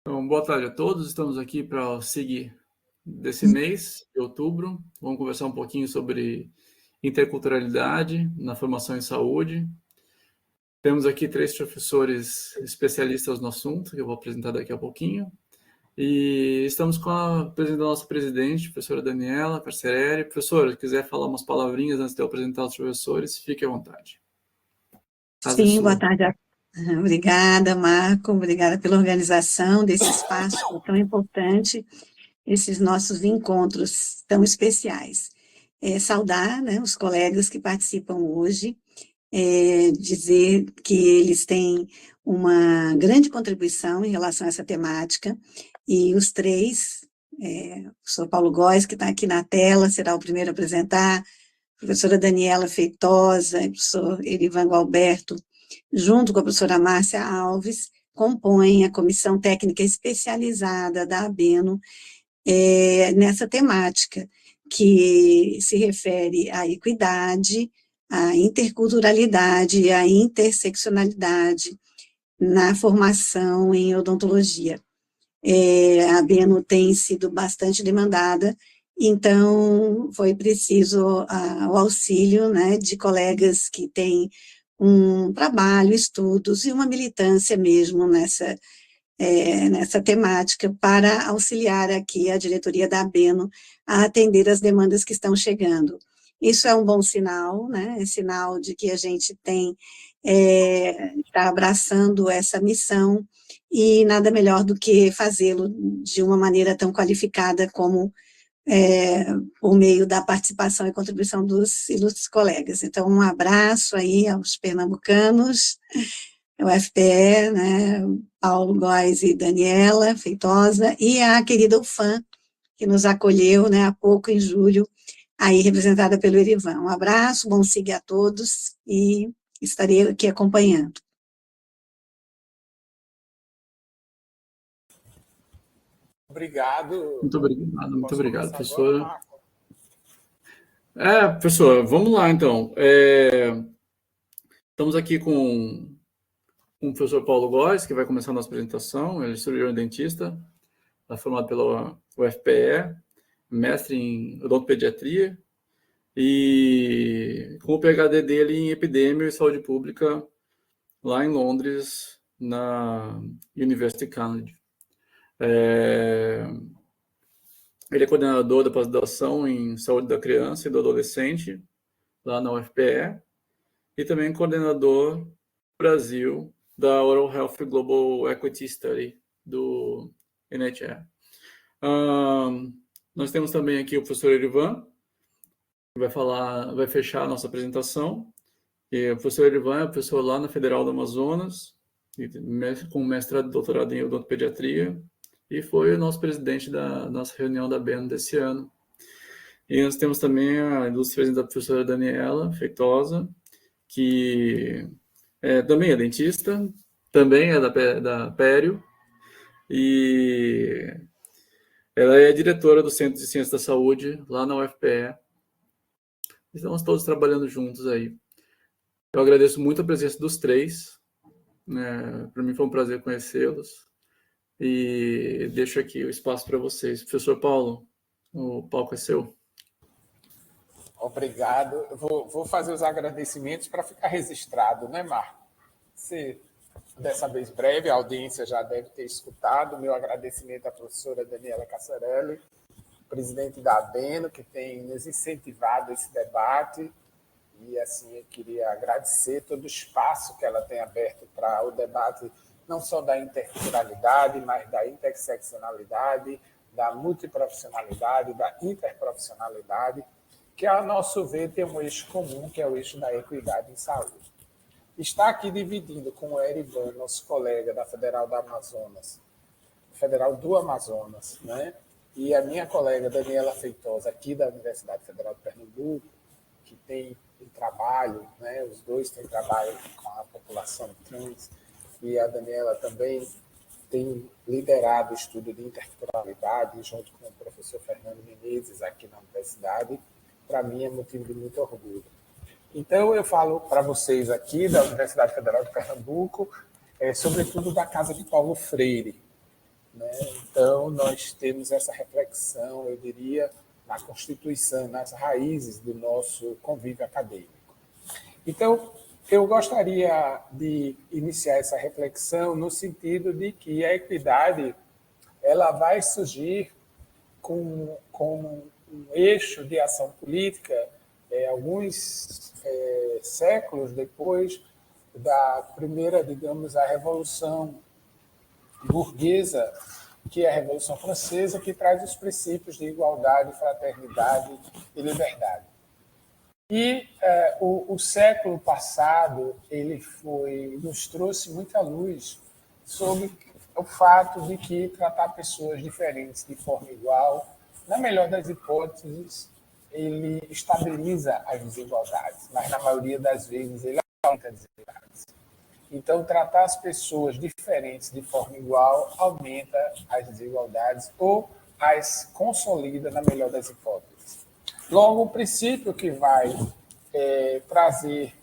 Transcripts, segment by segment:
Então, boa tarde a todos. Estamos aqui para o SIG desse mês, de outubro. Vamos conversar um pouquinho sobre interculturalidade na formação em saúde. Temos aqui 3 professores especialistas no assunto, que eu vou apresentar daqui a pouquinho. E estamos com a nossa presidente, a professora Daniela Carcerelli. Professora, se quiser falar umas palavrinhas antes de eu apresentar os professores, fique à vontade. Sim, boa tarde. Obrigada, Marco. Obrigada pela organização desse espaço tão importante, esses nossos encontros tão especiais. Saudar, né, os colegas que participam hoje, dizer que eles têm uma grande contribuição em relação a essa temática, e os 3, o professor Paulo Góes, que está aqui na tela, será o primeiro a apresentar, a professora Daniela Feitosa, e o professor Erivan Gualberto, junto com a professora Márcia Alves, compõem a Comissão Técnica Especializada da ABENO nessa temática, que se refere à equidade, à interculturalidade e à interseccionalidade na formação em odontologia. A ABENO tem sido bastante demandada, então foi preciso o auxílio, né, de colegas que têm um trabalho, estudos e uma militância mesmo nessa temática para auxiliar aqui a diretoria da ABENO a atender as demandas que estão chegando. Isso é um bom sinal, né? É sinal de que a gente está abraçando essa missão, e nada melhor do que fazê-lo de uma maneira tão qualificada como por meio da participação e contribuição dos ilustres colegas. Então, um abraço aí aos pernambucanos, o FPE, né, Paulo Góes e Daniela Feitosa, e a querida UFAM, que nos acolheu, né, há pouco, em julho, aí representada pelo Erivan. Um abraço, bom SIG a todos, e estarei aqui acompanhando. Obrigado. Muito obrigado, professora. Professor, vamos lá, então. Estamos aqui com o professor Paulo Góes, que vai começar a nossa apresentação. Ele é cirurgião e dentista, formado pela UFPE, mestre em odontopediatria, e com o PhD dele em epidemia e saúde pública lá em Londres, na University College. Ele é coordenador da pós-graduação em saúde da criança e do adolescente, lá na UFPE, e também coordenador do Brasil da Oral Health Global Equity Study, do NHE. Nós temos também aqui o professor Erivan, que vai fechar a nossa apresentação. E o professor Erivan é professor lá na Federal do Amazonas, com mestrado e doutorado em odontopediatria, e foi o nosso presidente da nossa reunião da ABENO desse ano. E nós temos também a ilustre presença da professora Daniela Feitosa, que também é dentista, também é da Pério, e ela é diretora do Centro de Ciências da Saúde, lá na UFPE. Estamos todos trabalhando juntos aí. Eu agradeço muito a presença dos 3. Para mim foi um prazer conhecê-los. E deixo aqui o espaço para vocês. Professor Paulo, o palco é seu. Obrigado. Eu vou fazer os agradecimentos para ficar registrado, né, Marco? Dessa vez breve, a audiência já deve ter escutado. Meu agradecimento à professora Daniela Carcerelli, presidente da ABENO, que tem nos incentivado esse debate. E, assim, eu queria agradecer todo o espaço que ela tem aberto para o debate, não só da interculturalidade, mas da interseccionalidade, da multiprofissionalidade, da interprofissionalidade, que, a nosso ver, tem um eixo comum, que é o eixo da equidade em saúde. Está aqui dividindo com o Erivan, nosso colega da Federal do Amazonas, né? E a minha colega Daniela Feitosa, aqui da Universidade Federal de Pernambuco, que tem trabalho, né? Os dois têm trabalho com a população trans, e a Daniela também tem liderado o estudo de interculturalidade junto com o professor Fernando Menezes aqui na universidade. Para mim é motivo de muito orgulho. Então, eu falo para vocês aqui da Universidade Federal de Pernambuco, sobretudo da Casa de Paulo Freire. né? Então, nós temos essa reflexão, eu diria, na Constituição, nas raízes do nosso convívio acadêmico. Então, eu gostaria de iniciar essa reflexão no sentido de que a equidade ela vai surgir com um eixo de ação política alguns séculos depois da primeira, digamos, a Revolução Burguesa, que é a Revolução Francesa, que traz os princípios de igualdade, fraternidade e liberdade. E o século passado ele nos trouxe muita luz sobre o fato de que tratar pessoas diferentes de forma igual, na melhor das hipóteses, ele estabiliza as desigualdades, mas na maioria das vezes ele aumenta as desigualdades. Então, tratar as pessoas diferentes de forma igual aumenta as desigualdades ou as consolida na melhor das hipóteses. Logo, o princípio que vai trazer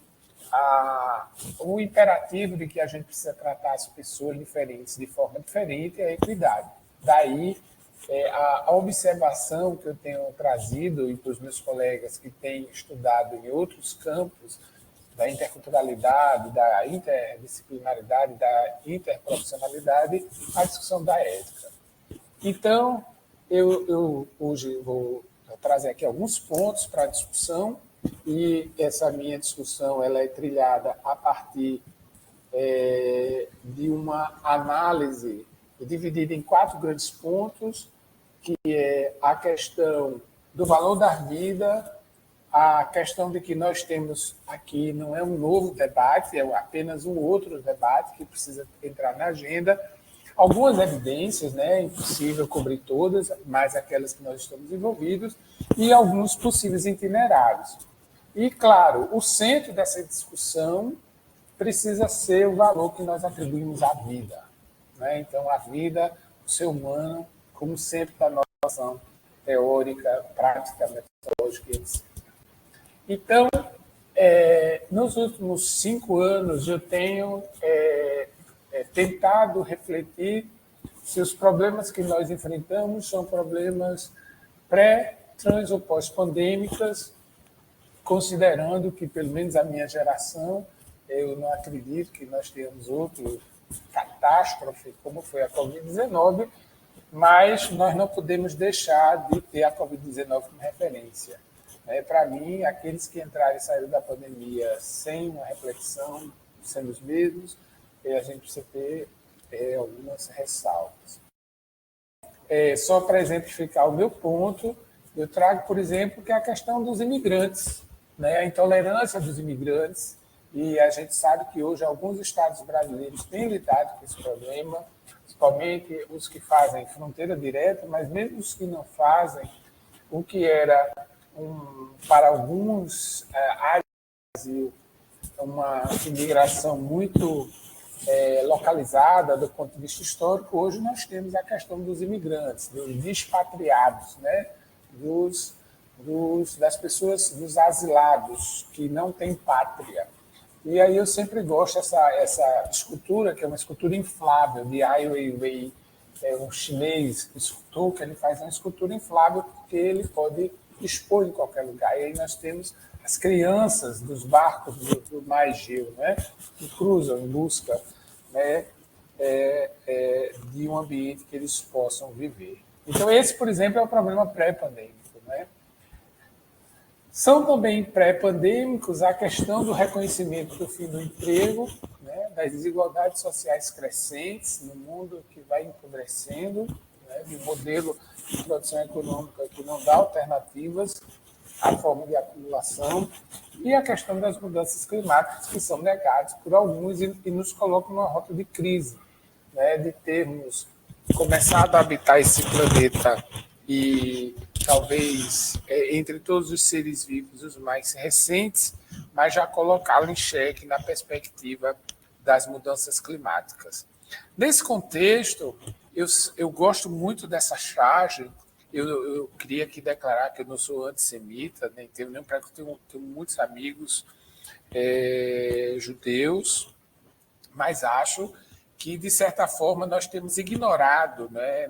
o imperativo de que a gente precisa tratar as pessoas diferentes de forma diferente é a equidade. Daí, a observação que eu tenho trazido e para os meus colegas que têm estudado em outros campos da interculturalidade, da interdisciplinaridade, da interprofissionalidade, a discussão da ética. Então, eu hoje vou trazer aqui alguns pontos para a discussão e essa minha discussão ela é trilhada a partir de uma análise dividida em 4 grandes pontos, que é a questão do valor da vida, a questão de que nós temos aqui não é um novo debate, é apenas um outro debate que precisa entrar na agenda, algumas evidências, né, é impossível cobrir todas, mas aquelas que nós estamos envolvidos, e alguns possíveis itinerários. E, claro, o centro dessa discussão precisa ser o valor que nós atribuímos à vida, né? Então, a vida, o ser humano, como sempre da nossa ação teórica, prática, metodológica, etc. Então, nos últimos 5 anos, eu tenho tentado refletir se os problemas que nós enfrentamos são problemas pré, trans ou pós-pandêmicas, considerando que, pelo menos a minha geração, eu não acredito que nós tenhamos outra catástrofe, como foi a Covid-19, mas nós não podemos deixar de ter a Covid-19 como referência. Para mim, aqueles que entraram e saíram da pandemia sem uma reflexão, sendo os mesmos, a gente precisa ter algumas ressalvas. Só para exemplificar o meu ponto, eu trago, por exemplo, que é a questão dos imigrantes, né? A intolerância dos imigrantes, e a gente sabe que hoje alguns estados brasileiros têm lidado com esse problema, principalmente os que fazem fronteira direta, mas mesmo os que não fazem, o que era, para alguns áreas do Brasil, uma imigração muito localizada do ponto de vista histórico, hoje nós temos a questão dos imigrantes, dos expatriados, né? Das pessoas, dos asilados, que não têm pátria. E aí eu sempre gosto essa escultura, que é uma escultura inflável, de Ai Weiwei, um chinês escultor, que ele faz uma escultura inflável porque ele pode expor em qualquer lugar. E aí nós temos as crianças dos barcos do Mar Egeu, né, que cruzam em busca, né, de um ambiente que eles possam viver. Então, esse, por exemplo, é o problema pré-pandêmico, né? São também pré-pandêmicos a questão do reconhecimento do fim do emprego, né, das desigualdades sociais crescentes no mundo que vai empobrecendo, né, de um modelo de produção econômica que não dá alternativas à forma de acumulação, e a questão das mudanças climáticas que são negadas por alguns e nos colocam numa rota de crise, né, de termos começado a habitar esse planeta e talvez entre todos os seres vivos os mais recentes, mas já colocá-lo em xeque na perspectiva das mudanças climáticas. Nesse contexto, eu gosto muito dessa charge. Eu queria aqui declarar que eu não sou antissemita, nem tenho nenhum preconceito, tenho muitos amigos judeus, mas acho que, de certa forma, nós temos ignorado, né?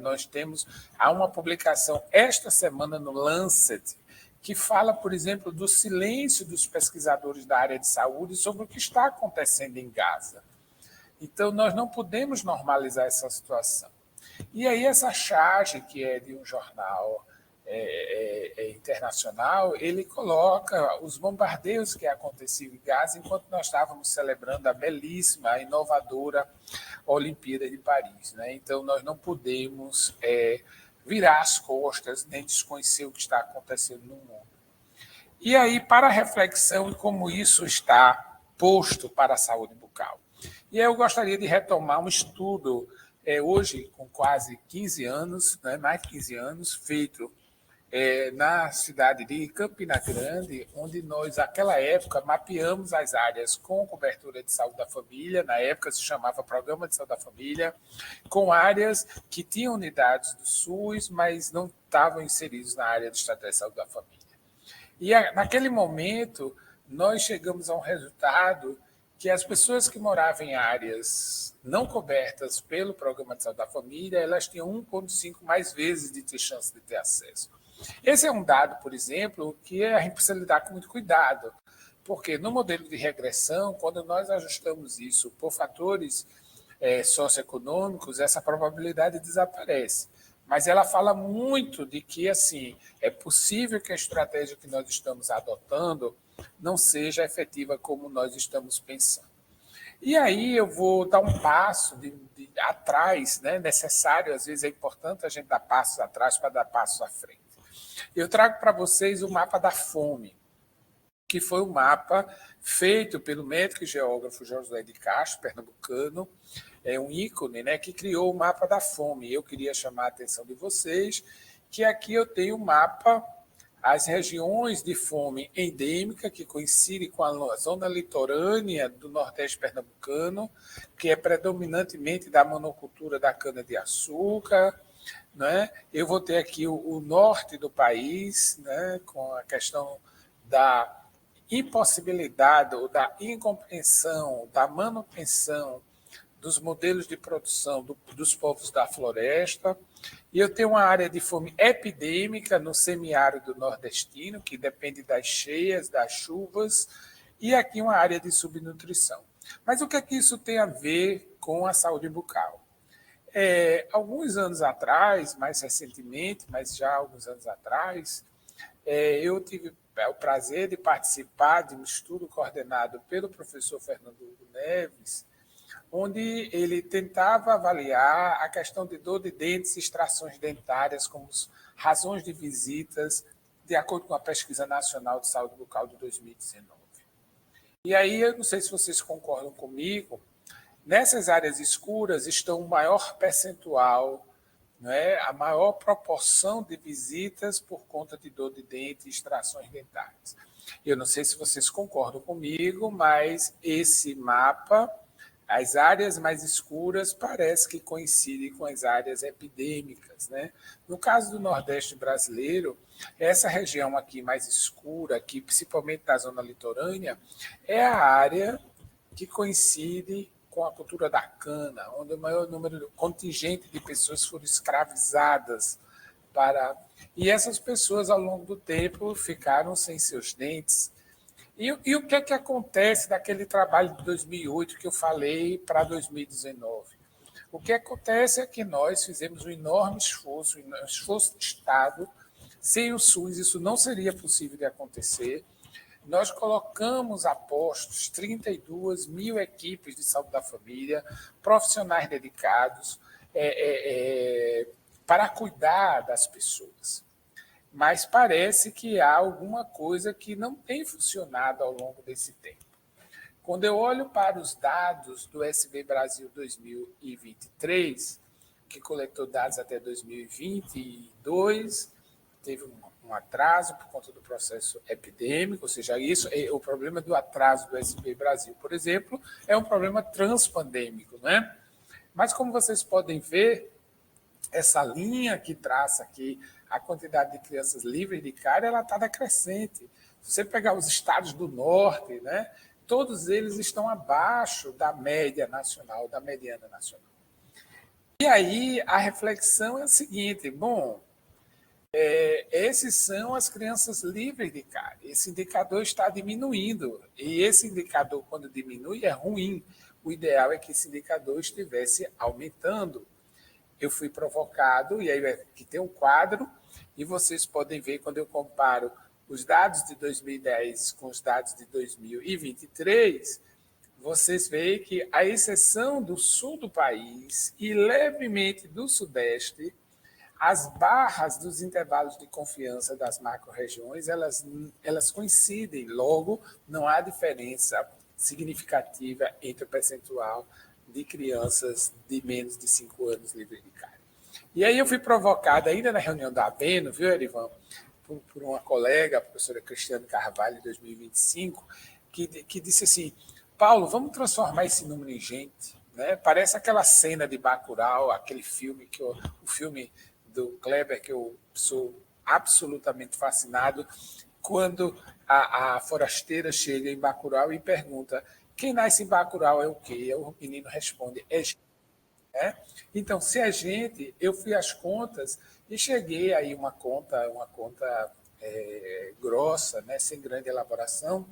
Há uma publicação esta semana no Lancet que fala, por exemplo, do silêncio dos pesquisadores da área de saúde sobre o que está acontecendo em Gaza. Então, nós não podemos normalizar essa situação. E aí, essa charge, que é de um jornal internacional, ele coloca os bombardeios que aconteciam em Gaza enquanto nós estávamos celebrando a belíssima, a inovadora Olimpíada de Paris, né? Então, nós não podemos virar as costas nem desconhecer o que está acontecendo no mundo. E aí, para a reflexão e como isso está posto para a saúde bucal. E aí eu gostaria de retomar um estudo, hoje com quase 15 anos, né, mais de 15 anos, feito na cidade de Campina Grande, onde nós, naquela época, mapeamos as áreas com cobertura de saúde da família, na época se chamava Programa de Saúde da Família, com áreas que tinham unidades do SUS, mas não estavam inseridos na área do Estratégia de Saúde da Família. E naquele momento, nós chegamos a um resultado que as pessoas que moravam em áreas não cobertas pelo Programa de Saúde da Família, elas tinham 1,5 mais vezes de ter chance de ter acesso. Esse é um dado, por exemplo, que a gente precisa lidar com muito cuidado, porque no modelo de regressão, quando nós ajustamos isso por fatores socioeconômicos, essa probabilidade desaparece. Mas ela fala muito de que assim, é possível que a estratégia que nós estamos adotando não seja efetiva como nós estamos pensando. E aí eu vou dar um passo atrás, né? Necessário, às vezes é importante a gente dar passos atrás para dar passos à frente. Eu trago para vocês o mapa da fome, que foi um mapa feito pelo médico e geógrafo José de Castro, pernambucano, um ícone, né, que criou o mapa da fome. Eu queria chamar a atenção de vocês que aqui eu tenho o mapa, as regiões de fome endêmica, que coincidem com a zona litorânea do Nordeste pernambucano, que é predominantemente da monocultura da cana-de-açúcar, né? Eu vou ter aqui o norte do país, né, com a questão da impossibilidade ou da incompreensão, da manutenção dos modelos de produção dos povos da floresta. E eu tenho uma área de fome epidêmica no semiárido nordestino, que depende das cheias, das chuvas, e aqui uma área de subnutrição. Mas o que é que isso tem a ver com a saúde bucal? Alguns anos atrás, mais recentemente, mas já alguns anos atrás, eu tive o prazer de participar de um estudo coordenado pelo professor Fernando Hugo Neves, onde ele tentava avaliar a questão de dor de dentes e extrações dentárias como razões de visitas, de acordo com a Pesquisa Nacional de Saúde Bucal de 2019. E aí, eu não sei se vocês concordam comigo, nessas áreas escuras estão o maior percentual, né, a maior proporção de visitas por conta de dor de dente e extrações dentárias. Eu não sei se vocês concordam comigo, mas esse mapa, as áreas mais escuras parece que coincidem com as áreas epidêmicas, né? No caso do Nordeste brasileiro, essa região aqui mais escura, aqui, principalmente da zona litorânea, é a área que coincide com a cultura da cana, onde o maior número contingente de pessoas foram escravizadas e essas pessoas, ao longo do tempo, ficaram sem seus dentes. E o que é que acontece daquele trabalho de 2008 que eu falei para 2019? O que acontece é que nós fizemos um enorme esforço de Estado. Sem o SUS, isso não seria possível de acontecer. Nós colocamos a postos 32 mil equipes de saúde da família, profissionais dedicados para cuidar das pessoas. Mas parece que há alguma coisa que não tem funcionado ao longo desse tempo. Quando eu olho para os dados do SB Brasil 2023, que coletou dados até 2022, teve um atraso por conta do processo epidêmico, ou seja, isso o problema do atraso do SB Brasil, por exemplo, é um problema transpandêmico, né? Mas como vocês podem ver, essa linha que traça aqui a quantidade de crianças livres de cárie, ela está decrescente. Se você pegar os estados do norte, né, todos eles estão abaixo da média nacional, da mediana nacional. E aí a reflexão é a seguinte: bom, esses são as crianças livres de cárie. Esse indicador está diminuindo. E esse indicador, quando diminui, é ruim. O ideal é que esse indicador estivesse aumentando. Eu fui provocado, e aí aqui tem um quadro, e vocês podem ver quando eu comparo os dados de 2010 com os dados de 2023, vocês veem que, à exceção do sul do país e levemente do sudeste, as barras dos intervalos de confiança das macro-regiões, elas coincidem, logo não há diferença significativa entre o percentual de crianças de menos de 5 anos livres de cárie. E aí eu fui provocado, ainda na reunião da ABENO, viu, Erivan, por uma colega, a professora Cristiane Carvalho, em 2025, que disse assim: Paulo, vamos transformar esse número em gente. Né? Parece aquela cena de Bacurau, aquele filme, o filme do Kleber, que eu sou absolutamente fascinado, quando a forasteira chega em Bacurau e pergunta: quem nasce em Bacurau é o quê? E o menino responde: é gente. Né? Então, se é gente, eu fui às contas e cheguei aí uma conta grossa, né, sem grande elaboração,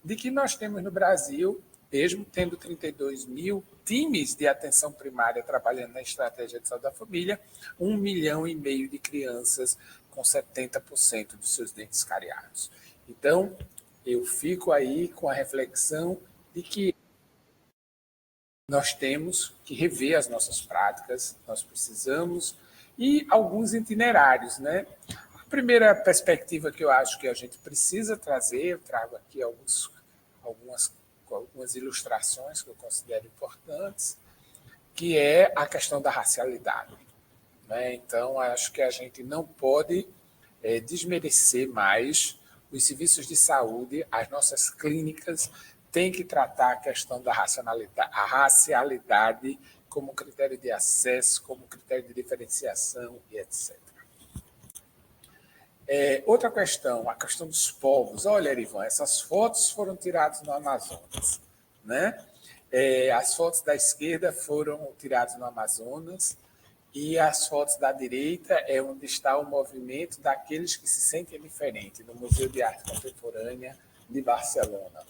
de que nós temos no Brasil, mesmo tendo 32 mil times de atenção primária trabalhando na estratégia de saúde da família, 1,5 milhão de crianças com 70% dos seus dentes cariados. Então, eu fico aí com a reflexão de que nós temos que rever as nossas práticas, nós precisamos, e alguns itinerários, né? A primeira perspectiva que eu acho que a gente precisa trazer, eu trago aqui algumas ilustrações que eu considero importantes, que é a questão da racialidade. Né? Então, acho que a gente não pode desmerecer mais os serviços de saúde, as nossas clínicas têm que tratar a questão da racialidade como critério de acesso, como critério de diferenciação e etc. Outra questão, a questão dos povos. Olha, Erivan, essas fotos foram tiradas no Amazonas. Né? As fotos da esquerda foram tiradas no Amazonas e as fotos da direita é onde está o movimento daqueles que se sentem diferentes, no Museu de Arte Contemporânea de Barcelona.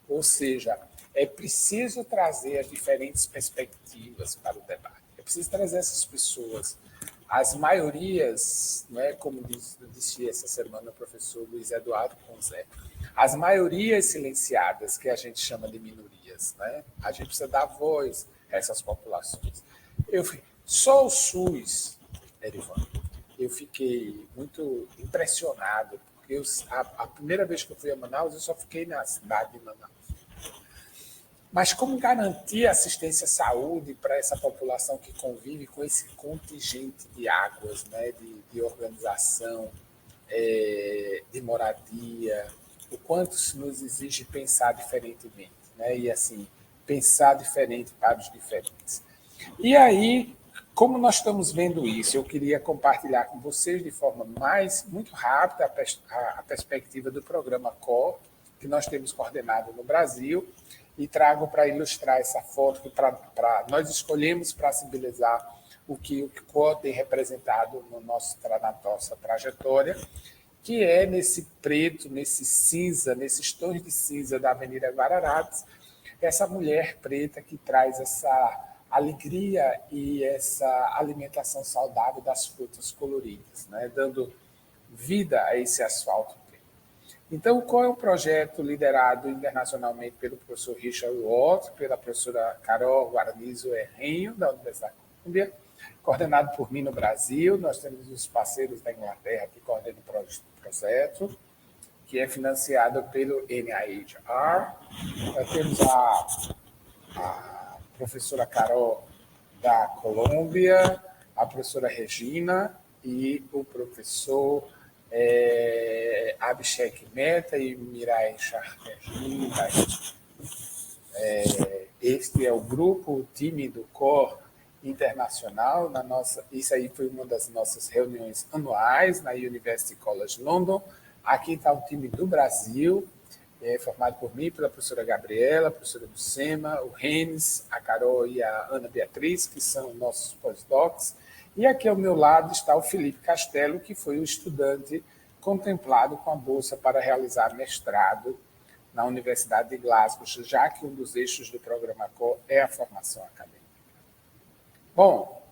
Ou seja, é preciso trazer as diferentes perspectivas para o debate. É preciso trazer essas pessoas. As maiorias, né, como disse essa semana o professor Luiz Eduardo Ponzé, as maiorias silenciadas, que a gente chama de minorias. Né? A gente precisa dar voz a essas populações. Só o SUS, Erivan, eu fiquei muito impressionado, porque a primeira vez que eu fui a Manaus, eu só fiquei na cidade de Manaus. Mas como garantir assistência à saúde para essa população que convive com esse contingente de águas, né, de organização, de moradia, o quanto se nos exige pensar diferentemente, né, e assim, pensar diferente para os diferentes. E aí, como nós estamos vendo isso, eu queria compartilhar com vocês de forma muito rápida a perspectiva do programa COR, que nós temos coordenado no Brasil, e trago para ilustrar essa foto que nós escolhemos para simbolizar o que o COR tem representado na nossa trajetória, que é nesse preto, nesse cinza, nesses tons de cinza da Avenida Guararapes, essa mulher preta que traz essa alegria e essa alimentação saudável das frutas coloridas, né? Dando vida a esse asfalto preto. Então, qual é o projeto liderado internacionalmente pelo professor Richard Watt, pela professora Carol Guarnizo Herrenho, da Universidade de Colômbia, coordenado por mim no Brasil? Nós temos os parceiros da Inglaterra que coordenam o projeto, que é financiado pelo NIHR. Nós temos a professora Carol da Colômbia, a professora Regina e o professor Abhishek Mehta e Mirai Charterjee. Este é o grupo, o time do COR internacional. Isso aí foi uma das nossas reuniões anuais na University College London. Aqui está o time do Brasil, formado por mim, pela professora Gabriela, a professora Lucema, o Renes, a Carol e a Ana Beatriz, que são nossos pós-docs. E aqui ao meu lado está o Felipe Castelo, que foi o estudante contemplado com a bolsa para realizar mestrado na Universidade de Glasgow, já que um dos eixos do programa COR é a formação acadêmica. Bom,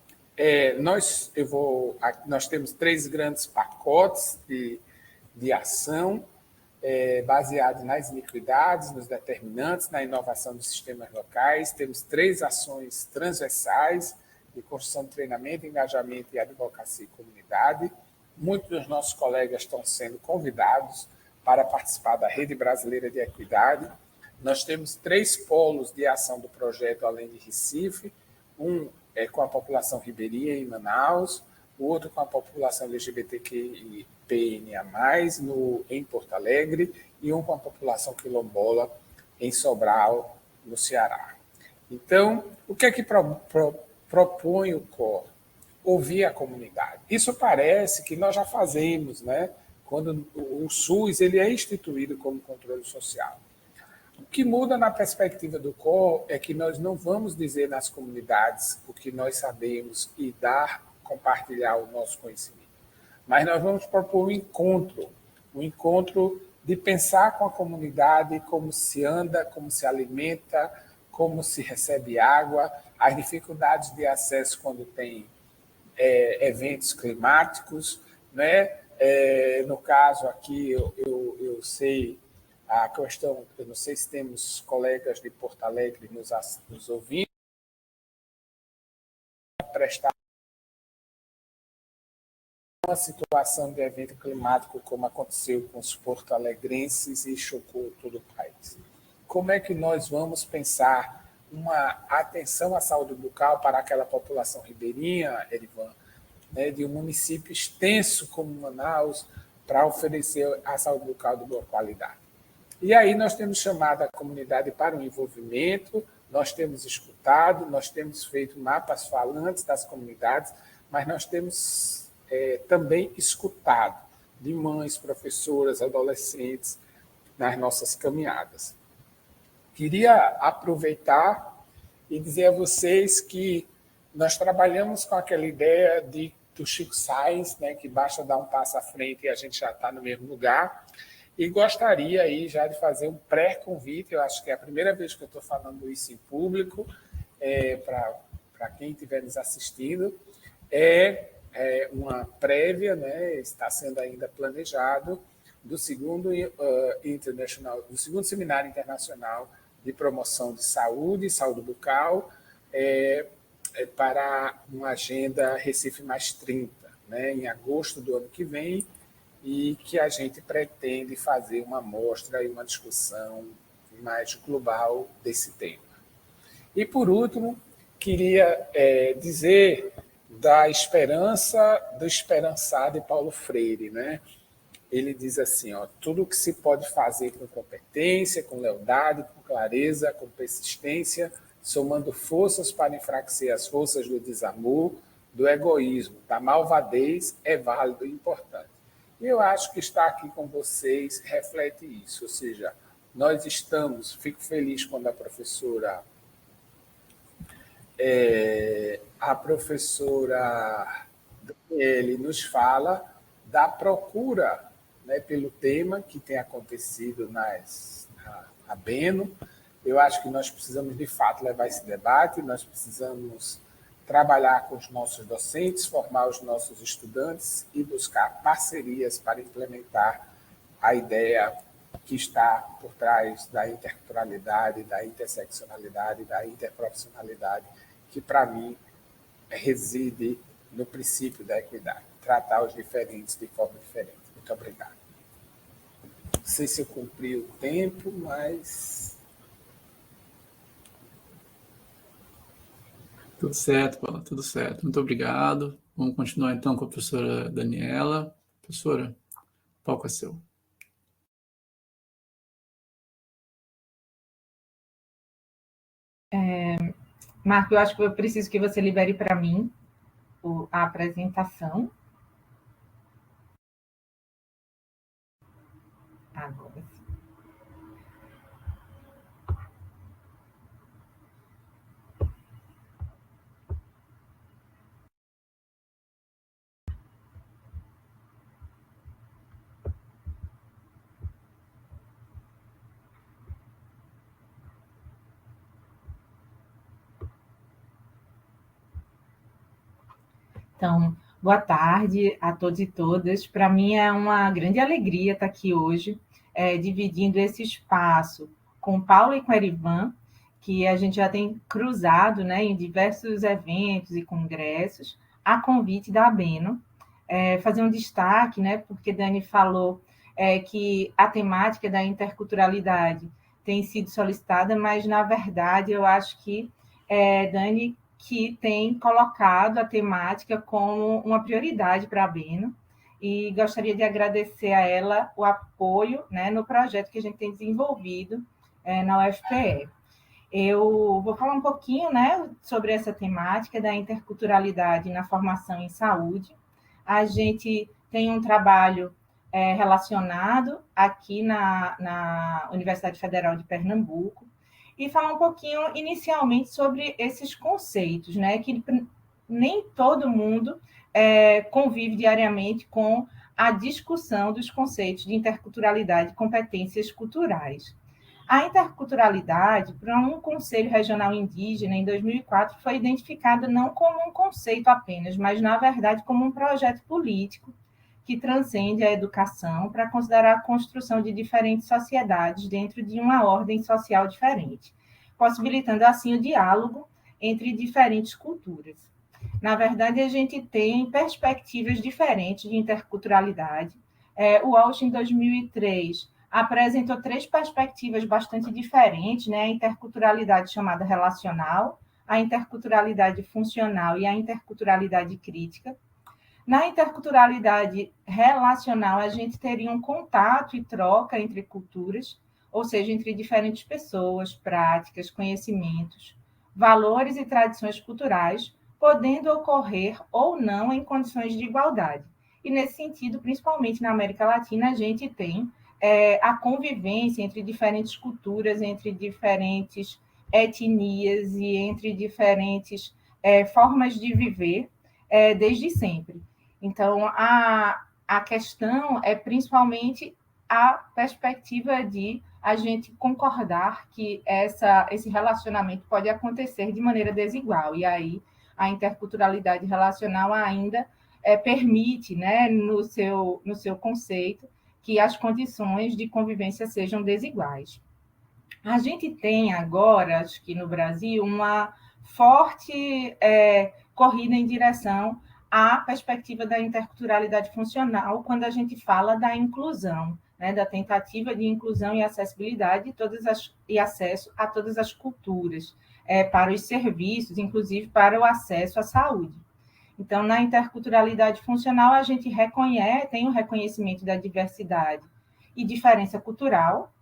nós temos 3 grandes pacotes de ação, baseados nas iniquidades, nos determinantes, na inovação dos sistemas locais. Temos 3 ações transversais de construção de treinamento, engajamento e advocacia e comunidade. Muitos dos nossos colegas estão sendo convidados para participar da Rede Brasileira de Equidade. Nós temos 3 polos de ação do projeto além de Recife. Um é com a população ribeirinha em Manaus, o outro com a população LGBTQIA+, em Porto Alegre, e um com a população quilombola em Sobral, no Ceará. Então, o que é que propõe o COR? Ouvir a comunidade. Isso parece que nós já fazemos, né? Quando o SUS ele é instituído como controle social. O que muda na perspectiva do COR é que nós não vamos dizer nas comunidades o que nós sabemos e compartilhar o nosso conhecimento. Mas nós vamos propor um encontro de pensar com a comunidade como se anda, como se alimenta, como se recebe água, as dificuldades de acesso quando tem eventos climáticos, né? No caso aqui, eu sei a questão, eu não sei se temos colegas de Porto Alegre nos ouvindo, prestar uma situação de evento climático como aconteceu com os porto-alegrenses e chocou todo o país. Como é que nós vamos pensar uma atenção à saúde bucal para aquela população ribeirinha, Erivan, né, de um município extenso como Manaus, para oferecer a saúde bucal de boa qualidade? E aí nós temos chamado a comunidade para o envolvimento, nós temos escutado, nós temos feito mapas falantes das comunidades, mas nós temos também escutado de mães, professoras, adolescentes nas nossas caminhadas. Queria aproveitar e dizer a vocês que nós trabalhamos com aquela ideia do Chico Sainz, né, que basta dar um passo à frente e a gente já está no mesmo lugar. E gostaria aí já de fazer um pré-convite, eu acho que é a primeira vez que eu estou falando isso em público, para quem estiver nos assistindo, uma prévia, né, está sendo ainda planejado, do segundo Seminário Internacional de Promoção de Saúde e Saúde Bucal, para uma agenda Recife mais 30, né, em agosto do ano que vem, e que a gente pretende fazer uma mostra e uma discussão mais global desse tema. E, por último, queria dizer da esperança do esperançado de Paulo Freire, né? Ele diz assim, tudo o que se pode fazer com competência, com lealdade, com clareza, com persistência, somando forças para enfraquecer as forças do desamor, do egoísmo, da malvadez, é válido e importante. E eu acho que estar aqui com vocês reflete isso, ou seja, nós fico feliz quando a professora Daniele nos fala da procura, né, pelo tema que tem acontecido na Beno. Eu acho que nós precisamos, de fato, levar esse debate, nós precisamos trabalhar com os nossos docentes, formar os nossos estudantes e buscar parcerias para implementar a ideia que está por trás da interculturalidade, da interseccionalidade, da interprofissionalidade, que, para mim, reside no princípio da equidade, tratar os diferentes de forma diferente. Muito obrigado. Não sei se eu cumpri o tempo, mas... Tudo certo, Paula, tudo certo. Muito obrigado. Vamos continuar, então, com a professora Daniela. Professora, o palco é seu. Marco, eu acho que eu preciso que você libere para mim a apresentação. Agora sim. Então, boa tarde a todos e todas. Para mim é uma grande alegria estar aqui hoje, dividindo esse espaço com Paulo e com Erivan, que a gente já tem cruzado, né, em diversos eventos e congressos, a convite da ABENO. Fazer um destaque, né, porque Dani falou que a temática da interculturalidade tem sido solicitada, mas, na verdade, eu acho que Dani que tem colocado a temática como uma prioridade para a ABENO, e gostaria de agradecer a ela o apoio, né, no projeto que a gente tem desenvolvido na UFPE. Eu vou falar um pouquinho, né, sobre essa temática da interculturalidade na formação em saúde. A gente tem um trabalho relacionado aqui na Universidade Federal de Pernambuco, e falar um pouquinho inicialmente sobre esses conceitos, né, que nem todo mundo convive diariamente com a discussão dos conceitos de interculturalidade e competências culturais. A interculturalidade, para um Conselho Regional Indígena, em 2004, foi identificada não como um conceito apenas, mas, na verdade, como um projeto político que transcende a educação para considerar a construção de diferentes sociedades dentro de uma ordem social diferente, possibilitando, assim, o diálogo entre diferentes culturas. Na verdade, a gente tem perspectivas diferentes de interculturalidade. O Walsh, em 2003, apresentou 3 perspectivas bastante diferentes, né? A interculturalidade chamada relacional, a interculturalidade funcional e a interculturalidade crítica. Na interculturalidade relacional, a gente teria um contato e troca entre culturas, ou seja, entre diferentes pessoas, práticas, conhecimentos, valores e tradições culturais, podendo ocorrer ou não em condições de igualdade. E, nesse sentido, principalmente na América Latina, a gente tem a convivência entre diferentes culturas, entre diferentes etnias e entre diferentes formas de viver desde sempre. Então, a questão é principalmente a perspectiva de a gente concordar que esse relacionamento pode acontecer de maneira desigual. E aí a interculturalidade relacional ainda permite, né, no seu conceito, que as condições de convivência sejam desiguais. A gente tem agora, acho que no Brasil, uma forte corrida em direção à perspectiva da interculturalidade funcional, quando a gente fala da inclusão, né, da tentativa de inclusão e acessibilidade e acesso a todas as culturas, para os serviços, inclusive para o acesso à saúde. Então, na interculturalidade funcional, a gente tem o reconhecimento da diversidade e diferença cultural,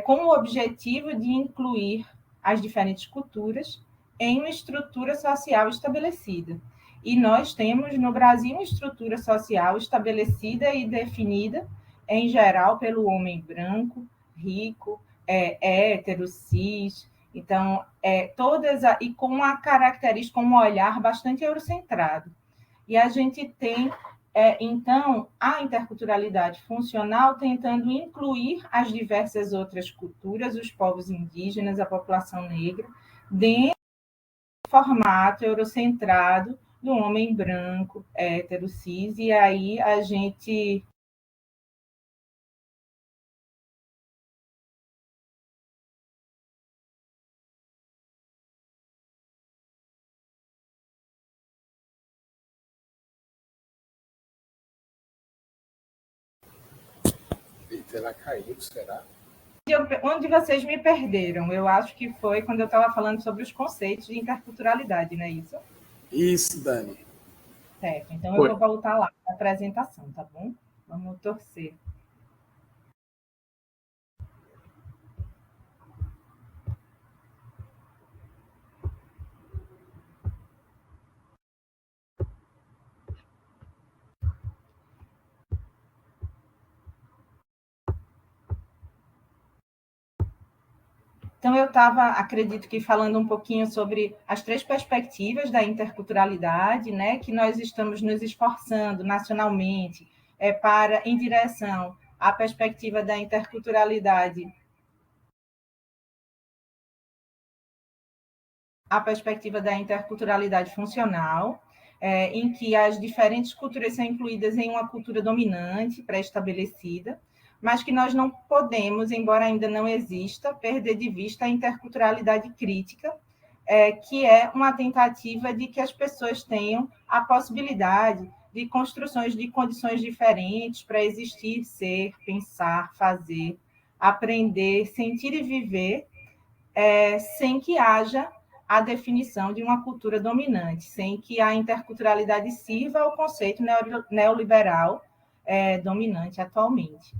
com o objetivo de incluir as diferentes culturas em uma estrutura social estabelecida. E nós temos, no Brasil, uma estrutura social estabelecida e definida, em geral, pelo homem branco, rico, hétero, cis. Então, e com uma característica, com um olhar bastante eurocentrado. E a gente tem, então, a interculturalidade funcional tentando incluir as diversas outras culturas, os povos indígenas, a população negra, dentro do formato eurocentrado do homem branco, hétero, cis, e aí a gente ela caiu, será? Onde vocês me perderam? Eu acho que foi quando eu estava falando sobre os conceitos de interculturalidade, não é isso? Isso, Dani. Certo, então eu vou voltar lá para a apresentação, tá bom? Vamos torcer. Então, eu estava, acredito que, falando um pouquinho sobre as 3 perspectivas da interculturalidade, né, que nós estamos nos esforçando nacionalmente em direção à perspectiva da interculturalidade, funcional. em que as diferentes culturas são incluídas em uma cultura dominante, pré-estabelecida, mas que nós não podemos, embora ainda não exista, perder de vista a interculturalidade crítica, que é uma tentativa de que as pessoas tenham a possibilidade de construções de condições diferentes para existir, ser, pensar, fazer, aprender, sentir e viver, sem que haja a definição de uma cultura dominante, sem que a interculturalidade sirva ao conceito neoliberal dominante atualmente.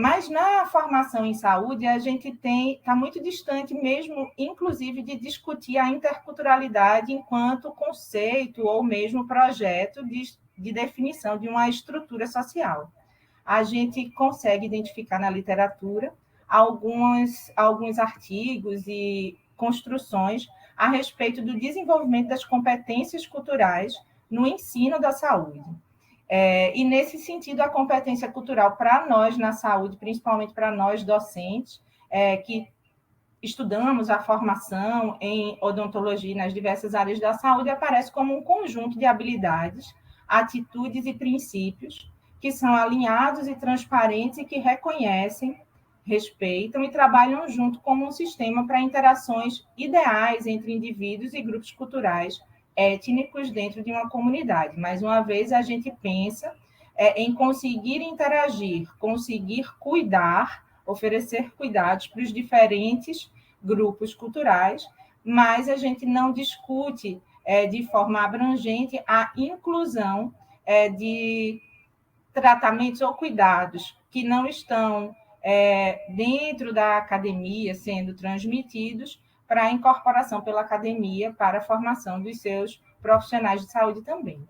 Mas na formação em saúde, a gente está muito distante mesmo, inclusive, de discutir a interculturalidade enquanto conceito ou mesmo projeto de definição de uma estrutura social. A gente consegue identificar na literatura alguns artigos e construções a respeito do desenvolvimento das competências culturais no ensino da saúde. E, nesse sentido, a competência cultural para nós na saúde, principalmente para nós docentes, que estudamos a formação em odontologia nas diversas áreas da saúde, aparece como um conjunto de habilidades, atitudes e princípios que são alinhados e transparentes e que reconhecem, respeitam e trabalham junto como um sistema para interações ideais entre indivíduos e grupos culturais étnicos dentro de uma comunidade. Mais uma vez, a gente pensa em conseguir interagir, conseguir cuidar, oferecer cuidados para os diferentes grupos culturais, mas a gente não discute de forma abrangente a inclusão de tratamentos ou cuidados que não estão dentro da academia sendo transmitidos para a incorporação pela academia para a formação dos seus profissionais de saúde também.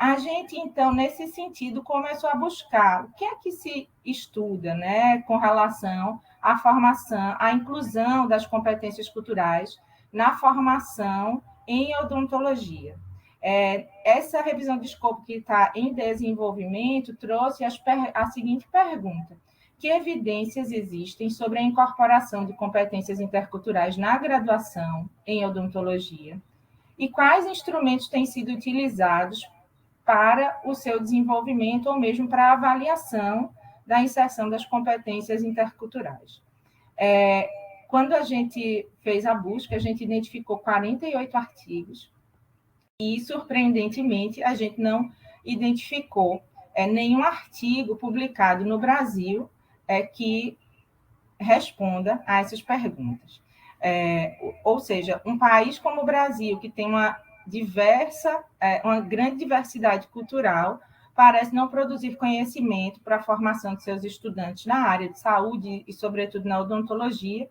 A gente, então, nesse sentido, começou a buscar o que é que se estuda, né, com relação à formação, à inclusão das competências culturais na formação em odontologia. Essa revisão de escopo que está em desenvolvimento trouxe a seguinte pergunta: que evidências existem sobre a incorporação de competências interculturais na graduação em odontologia? E quais instrumentos têm sido utilizados para o seu desenvolvimento ou mesmo para a avaliação da inserção das competências interculturais? Quando a gente fez a busca, a gente identificou 48 artigos e, surpreendentemente, a gente não identificou nenhum artigo publicado no Brasil que responda a essas perguntas. Ou seja, um país como o Brasil, que tem uma grande diversidade cultural, parece não produzir conhecimento para a formação de seus estudantes na área de saúde e, sobretudo, na odontologia,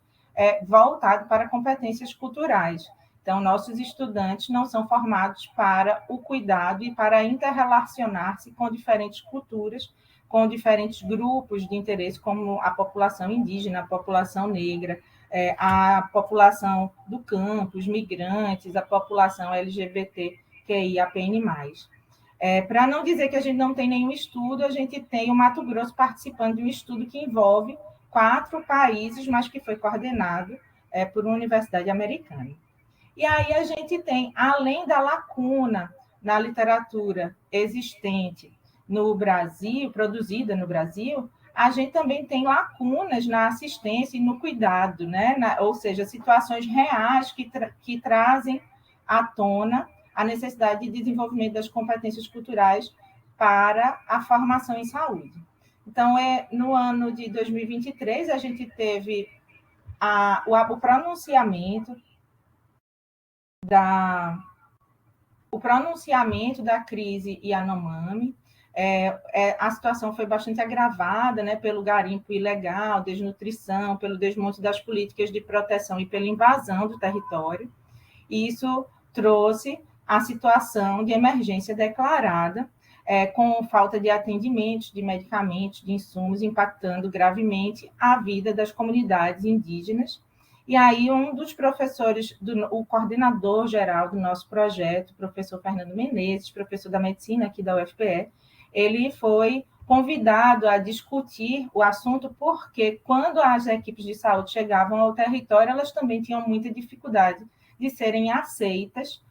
voltado para competências culturais. Então, nossos estudantes não são formados para o cuidado e para interrelacionar-se com diferentes culturas, com diferentes grupos de interesse, como a população indígena, a população negra, a população do campo, os migrantes, a população LGBTQIAPN+. Para não dizer que a gente não tem nenhum estudo, a gente tem o Mato Grosso participando de um estudo que envolve 4 países, mas que foi coordenado por uma universidade americana. E aí a gente tem, além da lacuna na literatura existente no Brasil, produzida no Brasil, a gente também tem lacunas na assistência e no cuidado, né? Ou seja, situações reais que trazem à tona a necessidade de desenvolvimento das competências culturais para a formação em saúde. Então, no ano de 2023, a gente teve o pronunciamento da crise Yanomami. A situação foi bastante agravada, né, pelo garimpo ilegal, desnutrição, pelo desmonte das políticas de proteção e pela invasão do território. E isso trouxe a situação de emergência declarada, com falta de atendimentos, de medicamentos, de insumos, impactando gravemente a vida das comunidades indígenas. E aí um dos professores, o coordenador geral do nosso projeto, o professor Fernando Menezes, professor da medicina aqui da UFPE, ele foi convidado a discutir o assunto porque, quando as equipes de saúde chegavam ao território, elas também tinham muita dificuldade de serem aceitas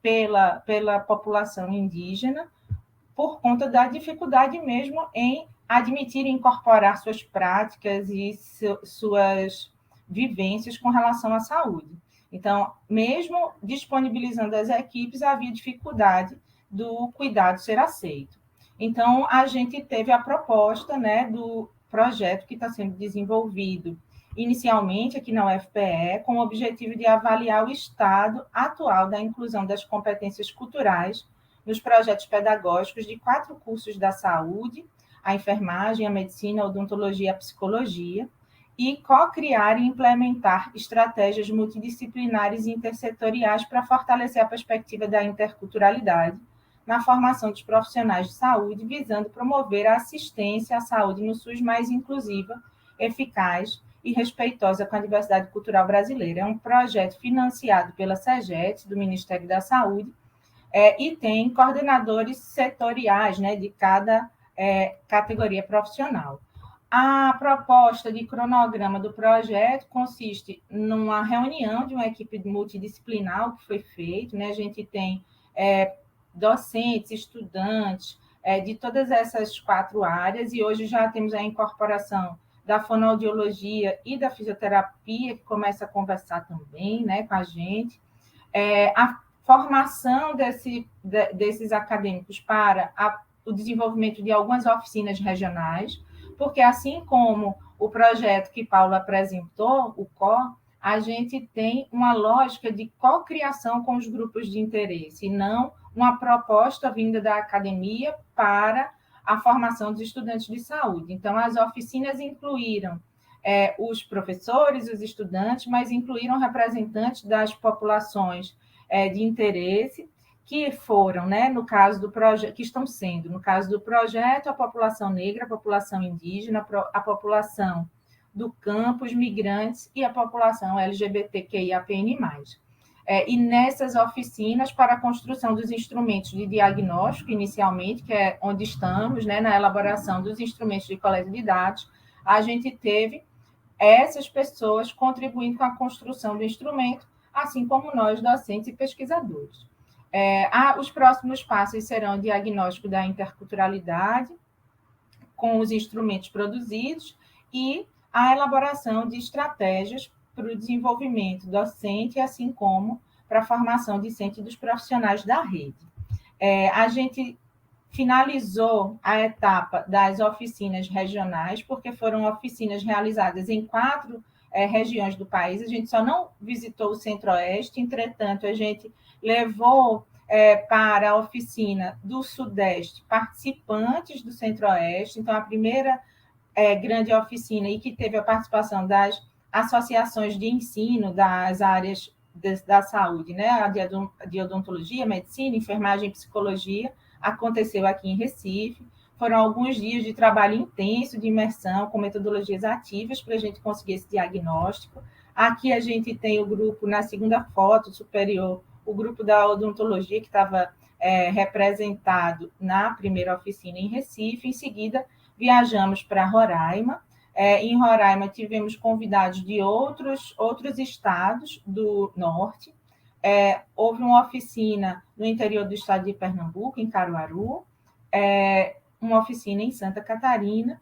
pela população indígena, por conta da dificuldade mesmo em admitir e incorporar suas práticas e suas vivências com relação à saúde. Então, mesmo disponibilizando as equipes, havia dificuldade do cuidado ser aceito. Então, a gente teve a proposta, né, do projeto que está sendo desenvolvido inicialmente aqui na UFPE, com o objetivo de avaliar o estado atual da inclusão das competências culturais nos projetos pedagógicos de 4 cursos da saúde, a enfermagem, a medicina, a odontologia e a psicologia, e co-criar e implementar estratégias multidisciplinares e intersetoriais para fortalecer a perspectiva da interculturalidade na formação dos profissionais de saúde, visando promover a assistência à saúde no SUS mais inclusiva, eficaz e respeitosa com a diversidade cultural brasileira. É um projeto financiado pela SEGET, do Ministério da Saúde, e tem coordenadores setoriais, né, de cada categoria profissional. A proposta de cronograma do projeto consiste numa reunião de uma equipe multidisciplinar que foi feita, né? A gente tem docentes, estudantes de todas essas 4 áreas, e hoje já temos a incorporação da fonoaudiologia e da fisioterapia, que começa a conversar também, né, com a gente. A formação desses acadêmicos para o desenvolvimento de algumas oficinas regionais, porque assim como o projeto que Paulo apresentou, o CO, a gente tem uma lógica de cocriação com os grupos de interesse, e não uma proposta vinda da academia para a formação dos estudantes de saúde. Então, as oficinas incluíram os professores, os estudantes, mas incluíram representantes das populações de interesse, que foram, né, no caso do projeto, que estão sendo, no caso do projeto, a população negra, a população indígena, a população do campo, os migrantes e a população LGBTQIAPN+. E nessas oficinas, para a construção dos instrumentos de diagnóstico, inicialmente, que é onde estamos, né, na elaboração dos instrumentos de coleta de dados, a gente teve essas pessoas contribuindo com a construção do instrumento, assim como nós, docentes e pesquisadores. Os próximos passos serão o diagnóstico da interculturalidade com os instrumentos produzidos e a elaboração de estratégias para o desenvolvimento docente, assim como para a formação discente dos profissionais da rede. A gente finalizou a etapa das oficinas regionais, porque foram oficinas realizadas em 4 regiões do país. A gente só não visitou o Centro-Oeste, entretanto, a gente levou para a oficina do Sudeste participantes do Centro-Oeste. Então, a primeira grande oficina, e que teve a participação das associações de ensino das áreas da saúde, né? A de odontologia, medicina, enfermagem e psicologia, aconteceu aqui em Recife. Foram alguns dias de trabalho intenso, de imersão, com metodologias ativas para a gente conseguir esse diagnóstico. Aqui a gente tem o grupo, na segunda foto superior, o grupo da odontologia, que estava representado na primeira oficina em Recife. Em seguida, viajamos para Roraima. Em Roraima, tivemos convidados de outros estados do norte. Houve uma oficina no interior do estado de Pernambuco, em Caruaru, uma oficina em Santa Catarina,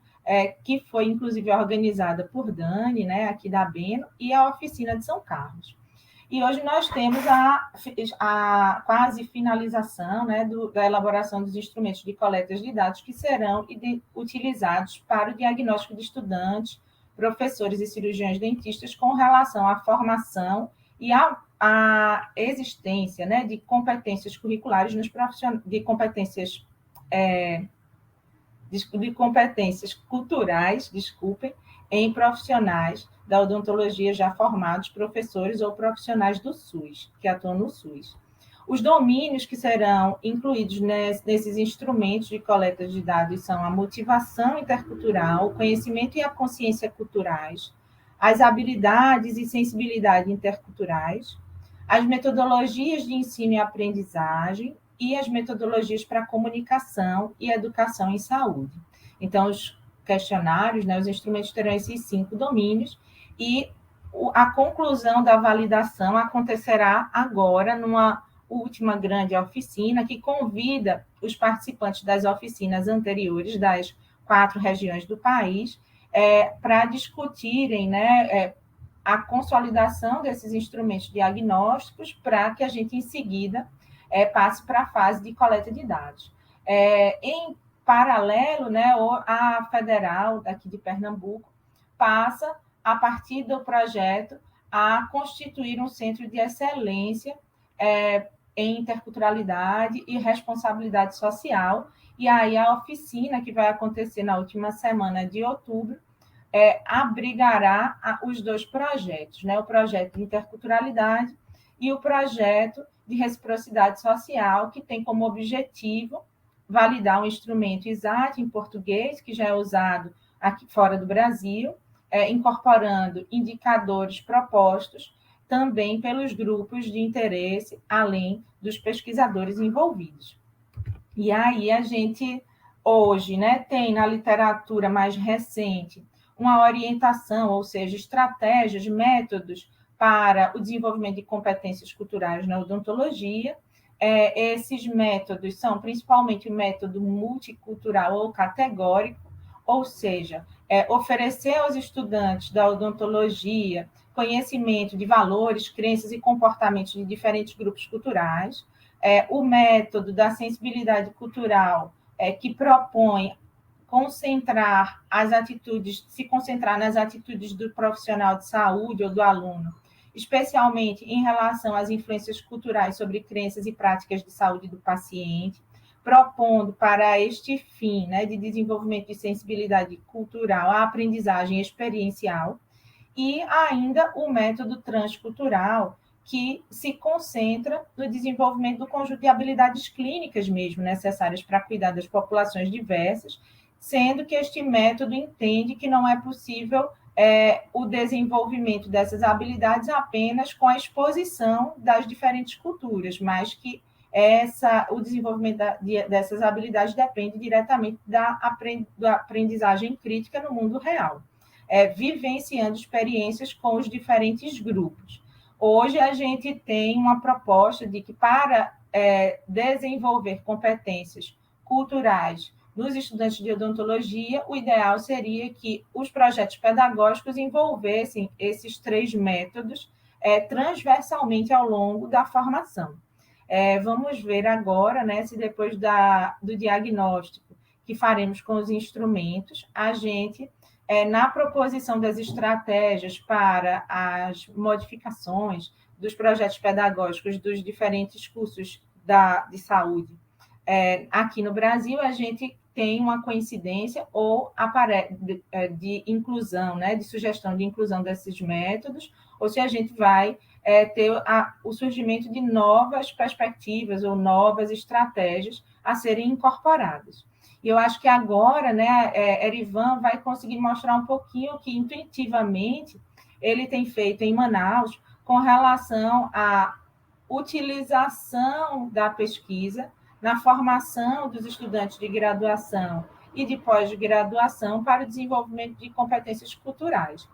que foi, inclusive, organizada por Dani, né, aqui da Beno, e a oficina de São Carlos. E hoje nós temos a quase finalização, né, da elaboração dos instrumentos de coleta de dados que serão utilizados para o diagnóstico de estudantes, professores e cirurgiões dentistas com relação à formação e à existência, né, de competências curriculares nos profissionais, de competências culturais, em profissionais da odontologia já formados, professores ou profissionais do SUS, que atuam no SUS. Os domínios que serão incluídos nesses instrumentos de coleta de dados são a motivação intercultural, o conhecimento e a consciência culturais, as habilidades e sensibilidade interculturais, as metodologias de ensino e aprendizagem e as metodologias para comunicação e educação em saúde. Então, os questionários, né, os instrumentos terão esses 5 domínios, e a conclusão da validação acontecerá agora numa última grande oficina, que convida os participantes das oficinas anteriores das 4 regiões do país para discutirem, né, a consolidação desses instrumentos diagnósticos para que a gente, em seguida, passe para a fase de coleta de dados. Em paralelo, né, a Federal, daqui de Pernambuco, passa, a partir do projeto, a constituir um centro de excelência em interculturalidade e responsabilidade social, e aí a oficina, que vai acontecer na última semana de outubro, abrigará os 2 projetos, né? O projeto de interculturalidade e o projeto de reciprocidade social, que tem como objetivo validar um instrumento ISAT em português, que já é usado aqui fora do Brasil, incorporando indicadores propostos também pelos grupos de interesse, além dos pesquisadores envolvidos. E aí a gente, hoje, né, tem na literatura mais recente uma orientação, ou seja, estratégias, métodos para o desenvolvimento de competências culturais na odontologia. Esses métodos são principalmente o método multicultural ou categórico, ou seja, oferecer aos estudantes da odontologia conhecimento de valores, crenças e comportamentos de diferentes grupos culturais. O método da sensibilidade cultural, que propõe concentrar as atitudes, se concentrar nas atitudes do profissional de saúde ou do aluno, especialmente em relação às influências culturais sobre crenças e práticas de saúde do paciente, propondo para este fim, né, de desenvolvimento de sensibilidade cultural a aprendizagem experiencial, e ainda o método transcultural, que se concentra no desenvolvimento do conjunto de habilidades clínicas mesmo necessárias para cuidar das populações diversas, sendo que este método entende que não é possível o desenvolvimento dessas habilidades apenas com a exposição das diferentes culturas, mas que o desenvolvimento dessas habilidades depende diretamente da aprendizagem crítica no mundo real, vivenciando experiências com os diferentes grupos. Hoje, a gente tem uma proposta de que, para desenvolver competências culturais nos estudantes de odontologia, o ideal seria que os projetos pedagógicos envolvessem esses 3 métodos transversalmente ao longo da formação. Vamos ver agora, né, se depois do diagnóstico que faremos com os instrumentos, a gente, na proposição das estratégias para as modificações dos projetos pedagógicos dos diferentes cursos de saúde aqui no Brasil, a gente tem uma coincidência ou de inclusão, né, de sugestão de inclusão desses métodos, ou se a gente vai ter o surgimento de novas perspectivas ou novas estratégias a serem incorporadas. E eu acho que agora, né, Erivan vai conseguir mostrar um pouquinho que, intuitivamente, ele tem feito em Manaus com relação à utilização da pesquisa na formação dos estudantes de graduação e de pós-graduação para o desenvolvimento de competências culturais,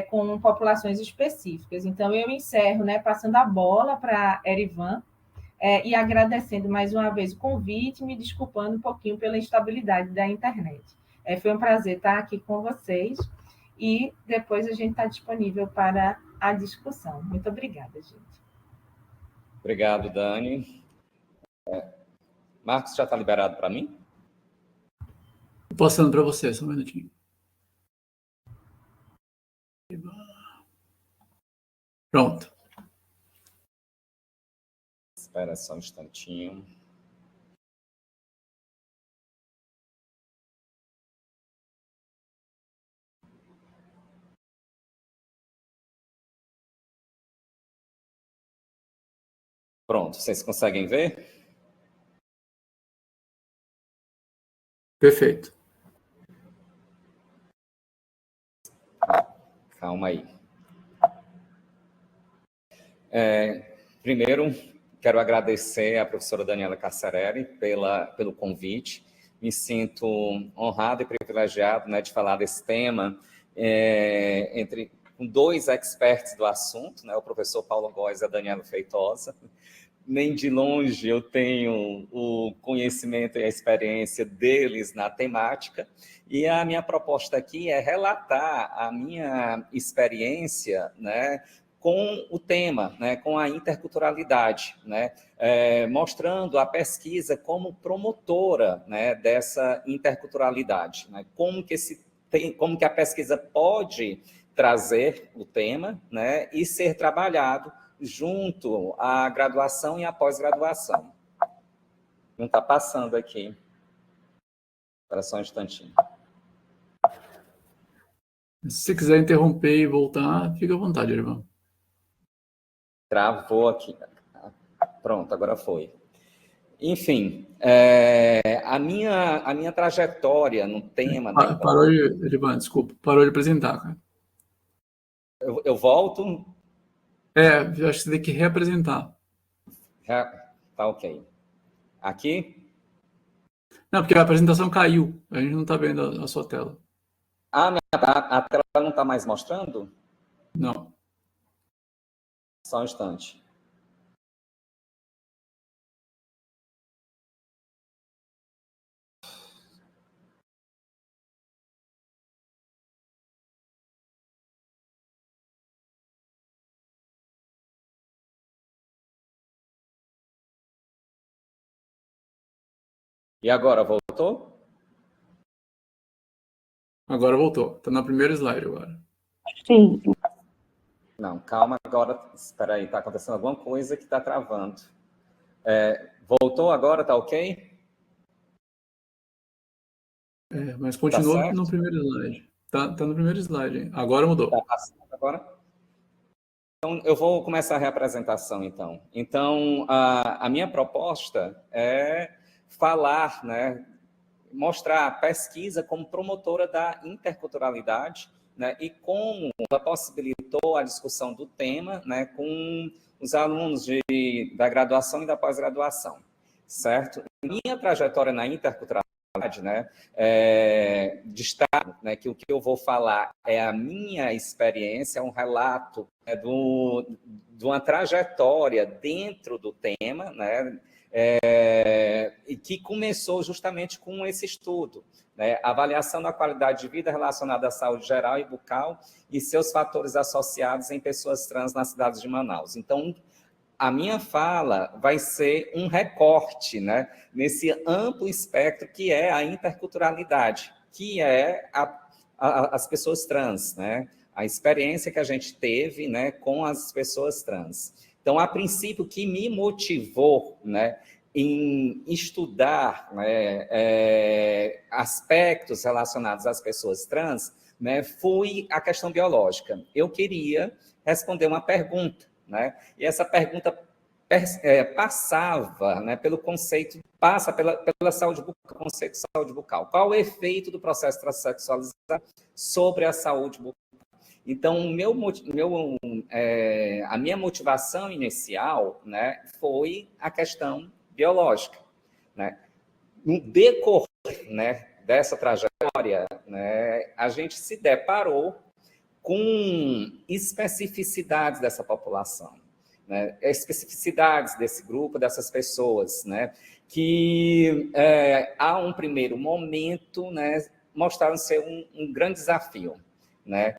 com populações específicas. Então, eu encerro, né, passando a bola para Erivan, e agradecendo mais uma vez o convite, me desculpando um pouquinho pela instabilidade da internet. Foi um prazer estar aqui com vocês, e depois a gente está disponível para a discussão. Muito obrigada, gente. Obrigado, Dani. Marcos, já está liberado para mim? Passando para você, só um minutinho. Pronto. Espera só um instantinho. Pronto, vocês conseguem ver? Perfeito. Calma aí. Primeiro, quero agradecer à professora Daniela Cassarelli pelo convite. Me sinto honrado e privilegiado, né, de falar desse tema com 2 experts do assunto, né, o professor Paulo Góes e a Daniela Feitosa. nem de longe eu tenho o conhecimento e a experiência deles na temática, e a minha proposta aqui é relatar a minha experiência, né, com o tema, né, com a interculturalidade, né, mostrando a pesquisa como promotora, né, dessa interculturalidade, né, como que a pesquisa pode trazer o tema, né, e ser trabalhado junto à graduação e à pós-graduação. Não está passando aqui. Espera só um instantinho. Se quiser interromper e voltar, fica à vontade, Erivan. Travou aqui. Pronto, agora foi. Enfim, a minha trajetória no tema... Parou de, Erivan, desculpa, parou de apresentar, cara. Eu volto? Eu acho que você tem que reapresentar. Tá ok. Aqui? Não, porque a apresentação caiu. A gente não está vendo a sua tela. A tela não está mais mostrando? Não. Só um instante. E agora, voltou? Agora voltou. Está no primeiro slide agora. Sim. Não, calma agora. Espera aí, está acontecendo alguma coisa que está travando. Voltou agora, tá ok? Mas continua certo? no primeiro slide. Tá no primeiro slide, hein? Agora mudou. Tá passando agora? Então, eu vou começar a reapresentação, então. Então, a minha proposta é falar, né, mostrar a pesquisa como promotora da interculturalidade, né, e como ela possibilitou a discussão do tema, né, com os alunos da graduação e da pós-graduação, certo? Minha trajetória na interculturalidade, né, destaco, né, que o que eu vou falar é a minha experiência, um relato, né, de uma trajetória dentro do tema, né, e que começou justamente com esse estudo, né, avaliação da qualidade de vida relacionada à saúde geral e bucal e seus fatores associados em pessoas trans nas cidades de Manaus. Então, a minha fala vai ser um recorte, né, nesse amplo espectro que é a interculturalidade, que é as pessoas trans, né, a experiência que a gente teve, né, com as pessoas trans. Então, a princípio, o que me motivou, né, em estudar, né, aspectos relacionados às pessoas trans, né, foi a questão biológica. Eu queria responder uma pergunta, né, e essa pergunta passava, né, pelo conceito, passa pela saúde bucal, conceito de saúde bucal. Qual o efeito do processo transexualizado sobre a saúde bucal? Então, a minha motivação inicial, né, foi a questão biológica, né? No decorrer, né, dessa trajetória, né, a gente se deparou com especificidades dessa população, né, especificidades desse grupo, dessas pessoas, né, que a um primeiro momento, né, mostraram ser um grande desafio, né?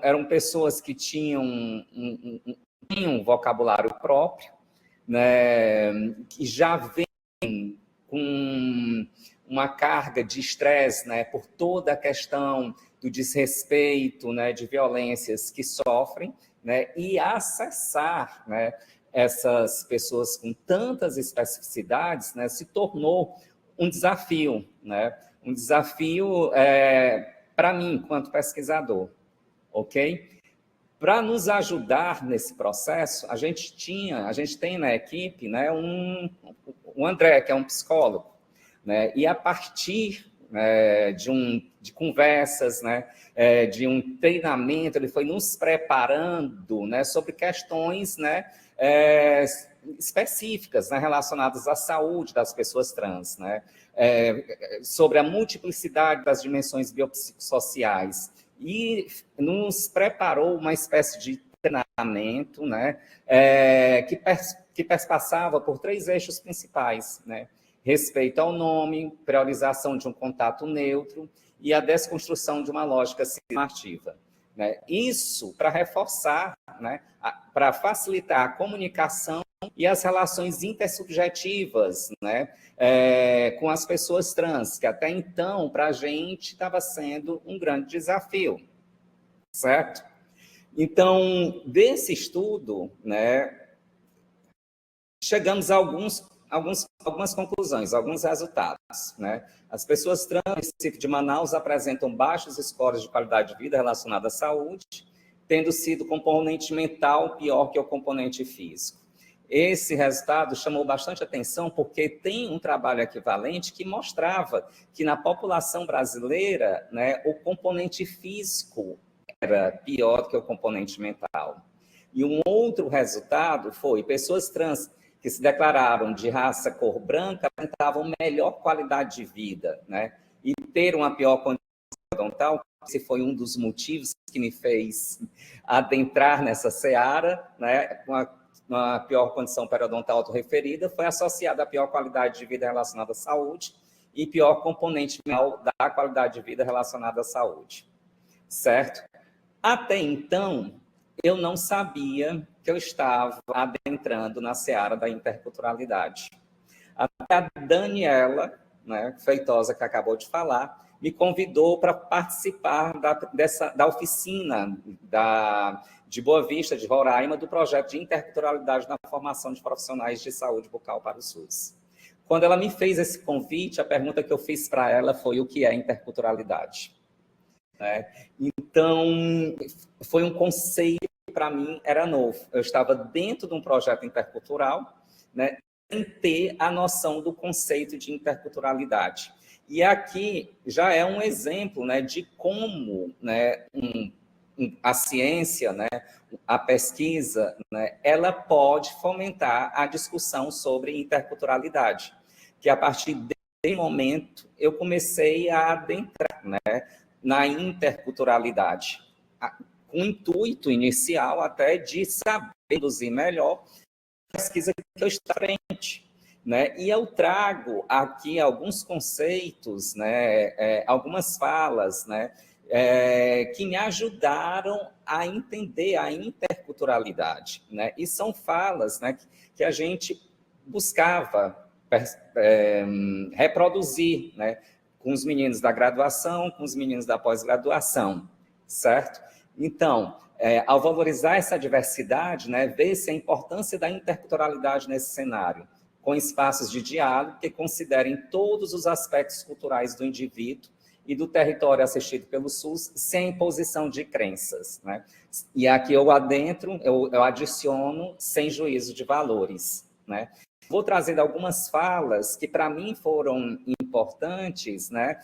Eram pessoas que tinham um vocabulário próprio, né, que já vem com uma carga de estresse, né, por toda a questão do desrespeito, né, de violências que sofrem, né, e acessar, né, essas pessoas com tantas especificidades, né, se tornou um desafio, né, um desafio para mim, enquanto pesquisador, ok? Para nos ajudar nesse processo, a gente tem na equipe, né, o André, que é um psicólogo, né, e a partir de conversas, né, de um treinamento, ele foi nos preparando, né, sobre questões, né, específicas, né, relacionadas à saúde das pessoas trans, né, sobre a multiplicidade das dimensões biopsicossociais, e nos preparou uma espécie de treinamento, né, que passava por 3 eixos principais, né? Respeito ao nome, priorização de um contato neutro e a desconstrução de uma lógica afirmativa, né? Isso para reforçar, né, para facilitar a comunicação e as relações intersubjetivas, né, com as pessoas trans, que até então, para a gente, estava sendo um grande desafio, certo? Então, desse estudo, né, chegamos a algumas conclusões, alguns resultados, né? As pessoas trans no município de Manaus apresentam baixos scores de qualidade de vida relacionada à saúde, tendo sido o componente mental pior que o componente físico. Esse resultado chamou bastante atenção porque tem um trabalho equivalente que mostrava que na população brasileira, né, o componente físico era pior que o componente mental. E um outro resultado foi pessoas trans que se declararam de raça cor branca apresentavam melhor qualidade de vida, né? E ter uma pior condição periodontal, esse foi um dos motivos que me fez adentrar nessa seara, né? Uma pior condição periodontal autorreferida, foi associada à pior qualidade de vida relacionada à saúde e pior componente da qualidade de vida relacionada à saúde, certo? Até então, eu não sabia que eu estava adentrando na seara da interculturalidade. Até a Daniela, né, Feitosa, que acabou de falar, me convidou para participar da oficina de Boa Vista, de Roraima, do projeto de interculturalidade na formação de profissionais de saúde bucal para o SUS. Quando ela me fez esse convite, a pergunta que eu fiz para ela foi o que é interculturalidade. Então, foi um conceito que para mim era novo. Eu estava dentro de um projeto intercultural, né, sem ter a noção do conceito de interculturalidade. E aqui já é um exemplo, né, de como, né, a ciência, né, a pesquisa, né, ela pode fomentar a discussão sobre interculturalidade. Que a partir desse momento eu comecei a adentrar, né, na interculturalidade, com o intuito inicial até de saber conduzir melhor a pesquisa que eu estou à frente, né? E eu trago aqui alguns conceitos, né, algumas falas, né, que me ajudaram a entender a interculturalidade, né? E são falas, né, que a gente buscava reproduzir, né, com os meninos da graduação, com os meninos da pós-graduação, certo? Então, ao valorizar essa diversidade, né, vê-se a importância da interculturalidade nesse cenário, com espaços de diálogo que considerem todos os aspectos culturais do indivíduo e do território assistido pelo SUS, sem imposição de crenças, né? E aqui eu adentro, eu adiciono sem juízo de valores, né? Vou trazendo algumas falas que, para mim, foram importantes, né,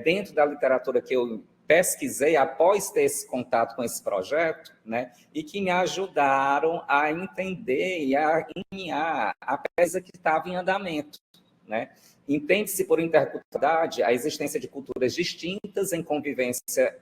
dentro da literatura que eu pesquisei após ter esse contato com esse projeto, né, e que me ajudaram a entender e a encaminhar a pesquisa que estava em andamento, né? Entende-se por interculturalidade a existência de culturas distintas em convivência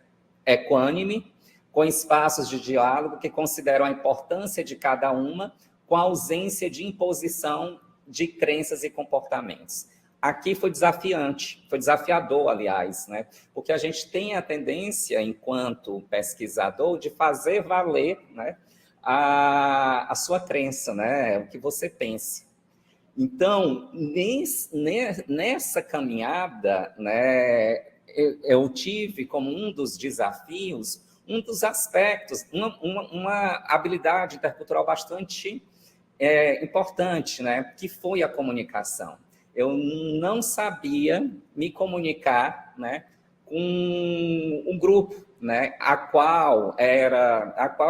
equânime, com espaços de diálogo que consideram a importância de cada uma, com a ausência de imposição de crenças e comportamentos. Aqui foi desafiante, foi desafiador, aliás, né? Porque a gente tem a tendência, enquanto pesquisador, de fazer valer, né, a sua crença, né, o que você pensa. Então, nessa caminhada, né, eu tive como um dos desafios, um dos aspectos, uma habilidade intercultural bastante importante, né, que foi a comunicação. Eu não sabia me comunicar, né, com um grupo, né, a qual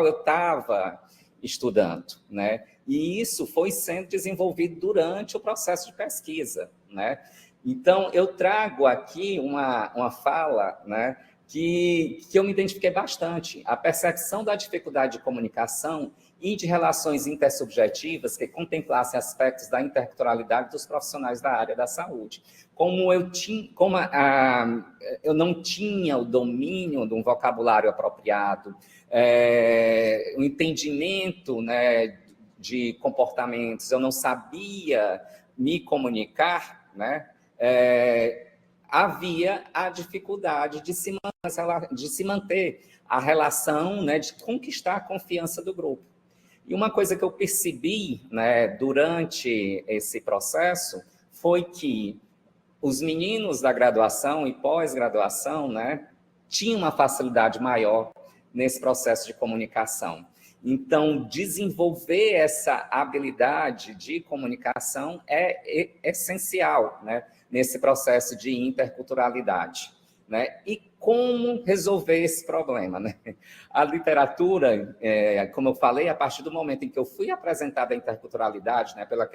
eu estava estudando, né, e isso foi sendo desenvolvido durante o processo de pesquisa, né. Então, eu trago aqui uma fala, né, que eu me identifiquei bastante. A percepção da dificuldade de comunicação e de relações intersubjetivas que contemplassem aspectos da interculturalidade dos profissionais da área da saúde. Como eu não tinha o domínio de um vocabulário apropriado, o entendimento, né, de comportamentos, eu não sabia me comunicar, né, havia a dificuldade de se manter a relação, né, de conquistar a confiança do grupo. E uma coisa que eu percebi, né, durante esse processo foi que os meninos da graduação e pós-graduação, né, tinham uma facilidade maior nesse processo de comunicação. Então, desenvolver essa habilidade de comunicação é essencial, né, nesse processo de interculturalidade, né? E como resolver esse problema, né? A literatura, como eu falei, a partir do momento em que eu fui apresentada a interculturalidade, né, pelo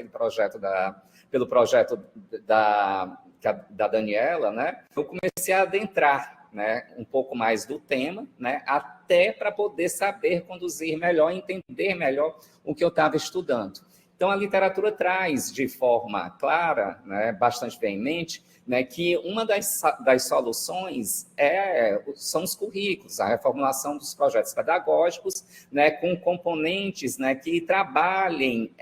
projeto da Daniela, né, eu comecei a adentrar, né, um pouco mais do tema, né, até para poder saber conduzir melhor, entender melhor o que eu estava estudando. Então, a literatura traz de forma clara, né, bastante veemente, né, que uma das soluções são os currículos, a reformulação dos projetos pedagógicos, né, com componentes, né, que trabalhem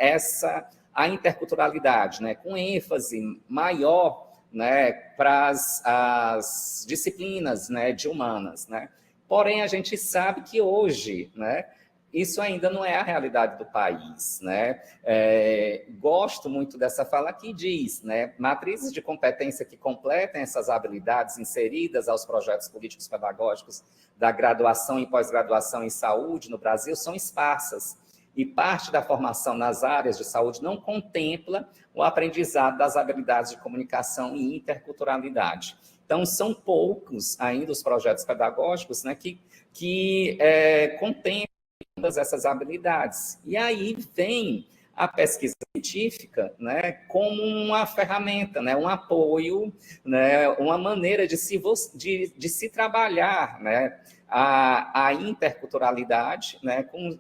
a interculturalidade, né, com ênfase maior, né, para as disciplinas, né, de humanas, né. Porém, a gente sabe que hoje, né, isso ainda não é a realidade do país, né? Gosto muito dessa fala que diz, né, matrizes de competência que completem essas habilidades inseridas aos projetos políticos pedagógicos da graduação e pós-graduação em saúde no Brasil são esparsas, e parte da formação nas áreas de saúde não contempla o aprendizado das habilidades de comunicação e interculturalidade. Então, são poucos ainda os projetos pedagógicos, né, que contemplam todas essas habilidades. E aí vem a pesquisa científica, né, como uma ferramenta, né, um apoio, né, uma maneira de se trabalhar, né, a interculturalidade, né, com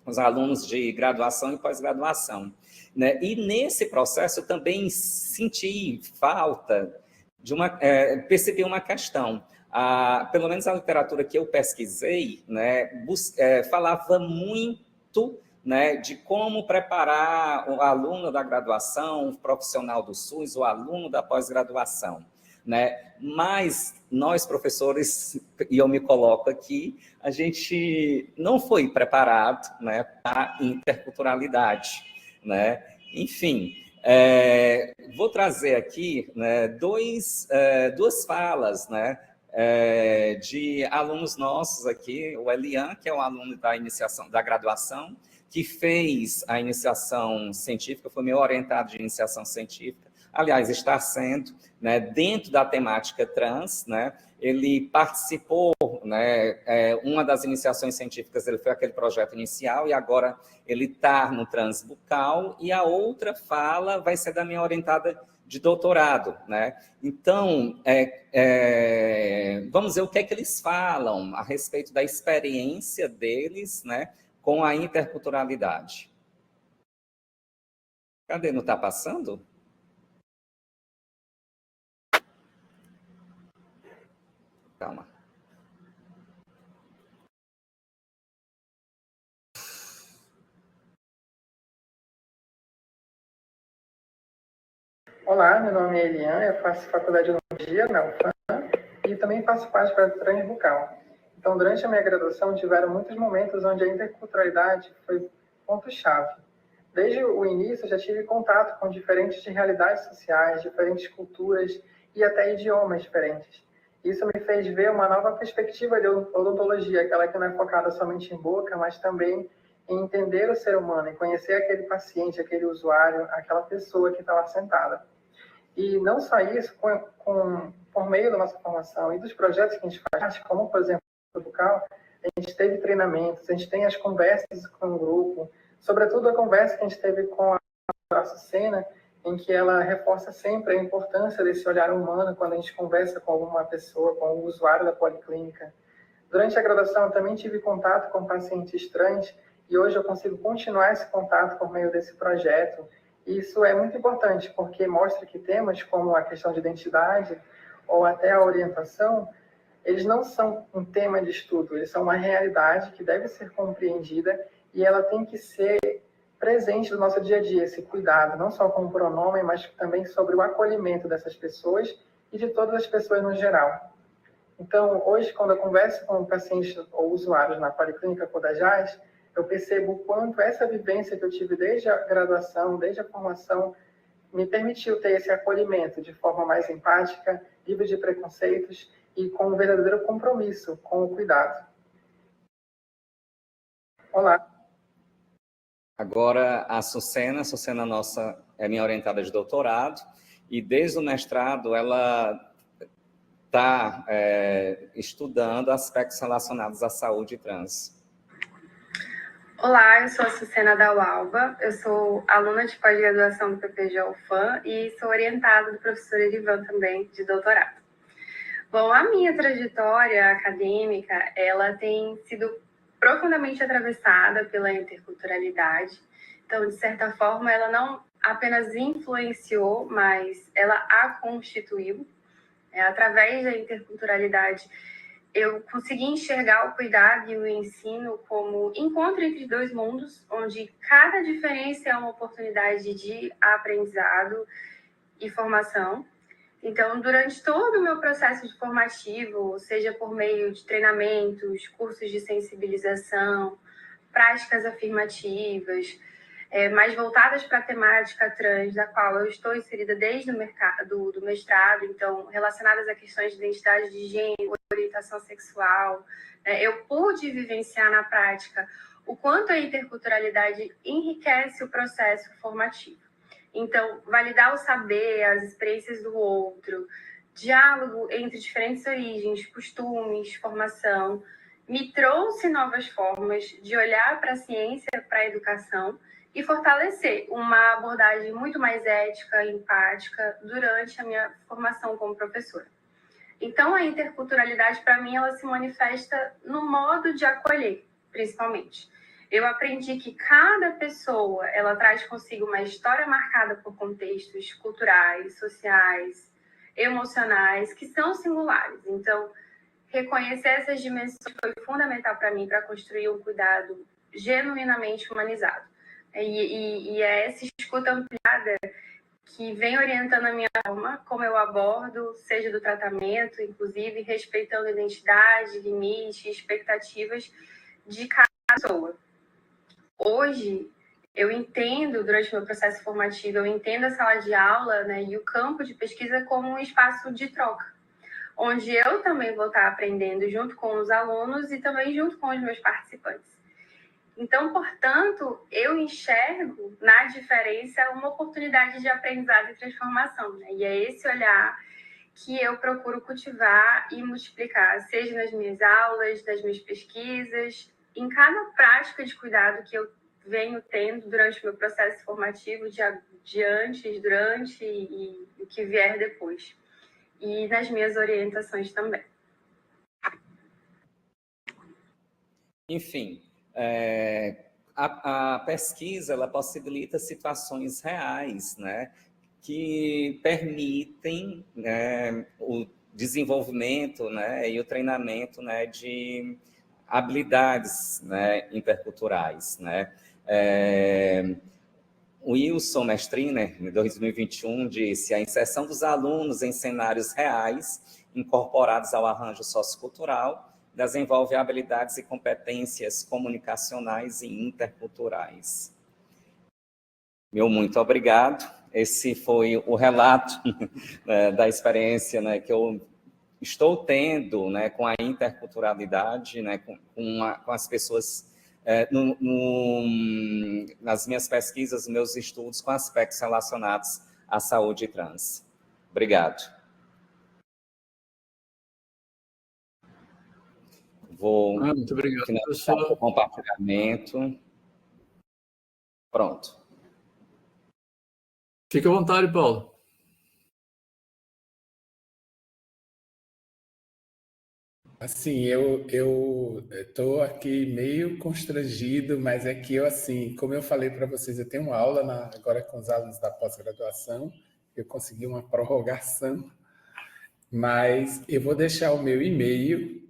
os alunos de graduação e pós-graduação, né? E nesse processo eu também senti falta de percebi uma questão. Pelo menos a literatura que eu pesquisei, né, falava muito, né, de como preparar o aluno da graduação, o profissional do SUS, o aluno da pós-graduação, né? Mas nós, professores, e eu me coloco aqui, a gente não foi preparado, né, para a interculturalidade, né? Enfim, vou trazer aqui, né, duas falas, né, de alunos nossos aqui, o Elian, que é um aluno da iniciação, da graduação, que fez a iniciação científica, foi meu orientado de iniciação científica, aliás, está sendo, né, dentro da temática trans, né, ele participou, né, uma das iniciações científicas, ele foi aquele projeto inicial, e agora ele está no transbucal, e a outra fala vai ser da minha orientada de doutorado, né? Então, vamos ver o que é que eles falam a respeito da experiência deles, né, com a interculturalidade. Cadê? Não está passando? Calma. Olá, meu nome é Elian, eu faço faculdade de Odontologia na UFAM e também faço parte do Transbucal. Então, durante a minha graduação, tiveram muitos momentos onde a interculturalidade foi ponto-chave. Desde o início, eu já tive contato com diferentes realidades sociais, diferentes culturas e até idiomas diferentes. Isso me fez ver uma nova perspectiva de odontologia, aquela que não é focada somente em boca, mas também em entender o ser humano, em conhecer aquele paciente, aquele usuário, aquela pessoa que está lá sentada. E não só isso, por meio da nossa formação e dos projetos que a gente faz, como, por exemplo, o Bucal, a gente teve treinamentos, a gente tem as conversas com o grupo, sobretudo a conversa que a gente teve com a Açucena, em que ela reforça sempre a importância desse olhar humano quando a gente conversa com alguma pessoa, com o usuário da policlínica. Durante a graduação, eu também tive contato com pacientes trans e hoje eu consigo continuar esse contato por meio desse projeto. E isso é muito importante, porque mostra que temas como a questão de identidade ou até a orientação, eles não são um tema de estudo, eles são uma realidade que deve ser compreendida e ela tem que ser presente no nosso dia a dia, esse cuidado, não só com o pronome, mas também sobre o acolhimento dessas pessoas e de todas as pessoas no geral. Então, hoje, quando eu converso com pacientes ou usuários na Policlínica Codajás, eu percebo o quanto essa vivência que eu tive desde a graduação, desde a formação, me permitiu ter esse acolhimento de forma mais empática, livre de preconceitos e com um verdadeiro compromisso com o cuidado. Olá. Agora, a Sucena nossa é minha orientada de doutorado, e desde o mestrado ela está estudando aspectos relacionados à saúde trans. Olá, eu sou a Sucena Daualba, eu sou aluna de pós-graduação do PPG UFAM e sou orientada do professor Erivan também, de doutorado. Bom, a minha trajetória acadêmica, ela tem sido profundamente atravessada pela interculturalidade. Então, de certa forma, ela não apenas influenciou, mas ela a constituiu. Através da interculturalidade, eu consegui enxergar o cuidado e o ensino como encontro entre dois mundos, onde cada diferença é uma oportunidade de aprendizado e formação. Então, durante todo o meu processo de formativo, seja por meio de treinamentos, cursos de sensibilização, práticas afirmativas, mais voltadas para a temática trans, da qual eu estou inserida desde o mercado do mestrado, então, relacionadas a questões de identidade de gênero, orientação sexual, eu pude vivenciar na prática o quanto a interculturalidade enriquece o processo formativo. Então, validar o saber, as experiências do outro, diálogo entre diferentes origens, costumes, formação, me trouxe novas formas de olhar para a ciência, para a educação e fortalecer uma abordagem muito mais ética e empática durante a minha formação como professora. Então, a interculturalidade, para mim, ela se manifesta no modo de acolher, principalmente. Eu aprendi que cada pessoa, ela traz consigo uma história marcada por contextos culturais, sociais, emocionais, que são singulares. Então, reconhecer essas dimensões foi fundamental para mim, para construir um cuidado genuinamente humanizado. E é essa escuta ampliada que vem orientando a minha forma, como eu abordo, seja do tratamento, inclusive respeitando a identidade, limites, expectativas de cada pessoa. Hoje, eu entendo, durante o meu processo formativo, eu entendo a sala de aula, né, e o campo de pesquisa como um espaço de troca, onde eu também vou estar aprendendo junto com os alunos e também junto com os meus participantes. Então, portanto, eu enxergo na diferença uma oportunidade de aprendizado e transformação, né? E é esse olhar que eu procuro cultivar e multiplicar, seja nas minhas aulas, nas minhas pesquisas, em cada prática de cuidado que eu venho tendo durante o meu processo formativo, de antes, durante e o que vier depois. E nas minhas orientações também. Enfim, a pesquisa ela possibilita situações reais, né, que permitem, né, o desenvolvimento, né, e o treinamento, né, de habilidades, né, interculturais, né. O Wilson Mestriner, em 2021, disse: a inserção dos alunos em cenários reais, incorporados ao arranjo sociocultural, desenvolve habilidades e competências comunicacionais e interculturais. Meu muito obrigado. Esse foi o relato da experiência, né, que eu estou tendo, né, com a interculturalidade, né, com as pessoas, nas minhas pesquisas, nos meus estudos, com aspectos relacionados à saúde trans. Obrigado. Vou muito obrigado, finalizar o compartilhamento. Pronto. Fique à vontade, Paulo. Assim, eu estou aqui meio constrangido, mas é que eu, assim, como eu falei para vocês, eu tenho uma aula agora com os alunos da pós-graduação, eu consegui uma prorrogação, mas eu vou deixar o meu e-mail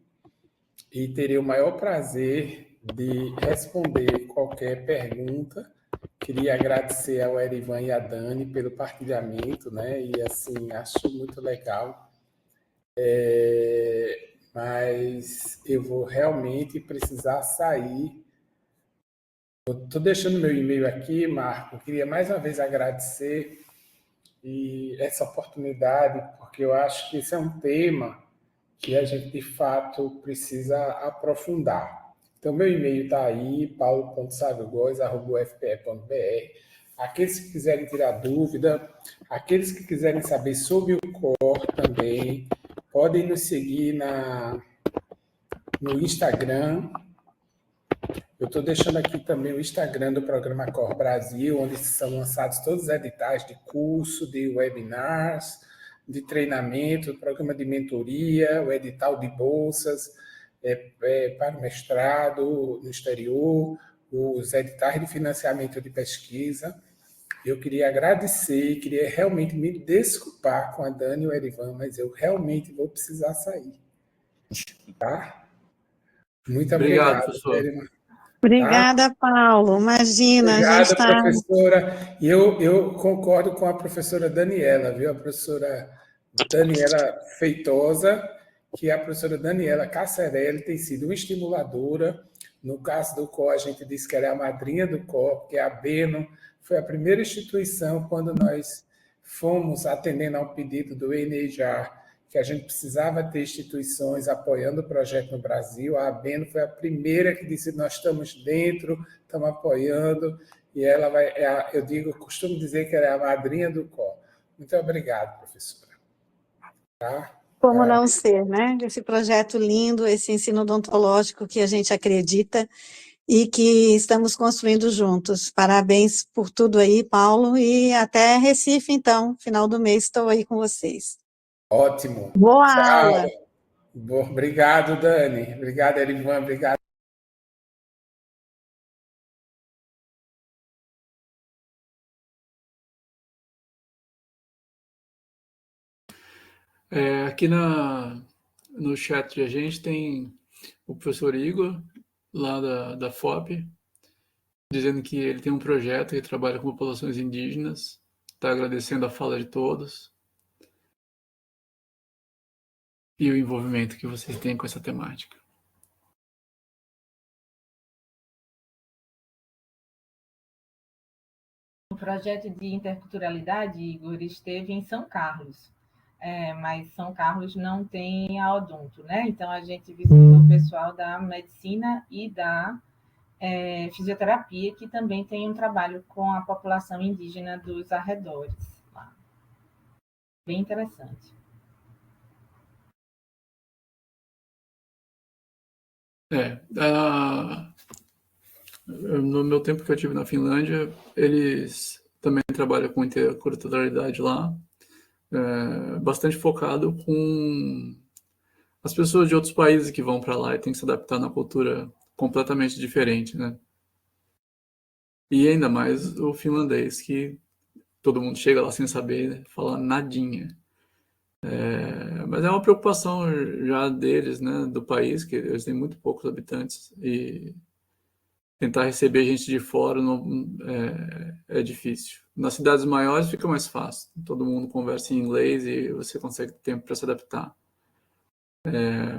e terei o maior prazer de responder qualquer pergunta. Queria agradecer ao Erivan e à Dani pelo partilhamento, né? E assim, acho muito legal. Mas eu vou realmente precisar sair. Estou deixando meu e-mail aqui, Marco. Eu queria mais uma vez agradecer e essa oportunidade, porque eu acho que esse é um tema que a gente, de fato, precisa aprofundar. Então, meu e-mail está aí, paulo.saviogoz@ufpe.br. Aqueles que quiserem tirar dúvida, aqueles que quiserem saber sobre o COR também, podem nos seguir no Instagram. Eu estou deixando aqui também o Instagram do Programa COR Brasil, onde são lançados todos os editais de curso, de webinars, de treinamento, programa de mentoria, o edital de bolsas para o mestrado no exterior, os editais de financiamento de pesquisa. Eu queria agradecer, queria realmente me desculpar com a Dani e o Erivan, mas eu realmente vou precisar sair. Tá? Muito Obrigado, obrigado, professor. Erivan. Obrigada, Paulo. Imagina, a gente Obrigado, está... professora. E eu concordo com a professora Daniela, viu? A professora Daniela Feitosa, que a professora Daniela Casserelli tem sido uma estimuladora. No caso do COR, a gente disse que ela é a madrinha do COR, porque a Beno foi a primeira instituição quando nós fomos atendendo ao pedido do NEJAR, que a gente precisava ter instituições apoiando o projeto no Brasil. A Beno foi a primeira que disse: nós estamos dentro, estamos apoiando, e ela vai, eu costumo dizer que ela é a madrinha do COR. Muito obrigado, professora. Tá? Como não ser, né? Esse projeto lindo, esse ensino odontológico que a gente acredita e que estamos construindo juntos. Parabéns por tudo aí, Paulo, e até Recife, então, final do mês estou aí com vocês. Ótimo. Boa Tchau. aula! Obrigado, Dani. Obrigado, Erivan. Obrigado. Aqui no chat de a gente tem o professor Igor, lá da FOP, dizendo que ele tem um projeto e trabalha com populações indígenas, está agradecendo a fala de todos e o envolvimento que vocês têm com essa temática. O projeto de interculturalidade, Igor, esteve em São Carlos, mas São Carlos não tem a odonto, né? Então, a gente visitou o pessoal da medicina e da fisioterapia, que também tem um trabalho com a população indígena dos arredores. Lá. Bem interessante. No meu tempo que eu tive na Finlândia, eles também trabalham com interculturalidade lá, bastante focado com as pessoas de outros países que vão para lá e têm que se adaptar na cultura completamente diferente, né? E ainda mais o finlandês, que todo mundo chega lá sem saber falar nadinha. Mas é uma preocupação já deles, né, do país, que eles têm muito poucos habitantes, e tentar receber gente de fora é difícil. Nas cidades maiores fica mais fácil, todo mundo conversa em inglês e você consegue ter tempo para se adaptar.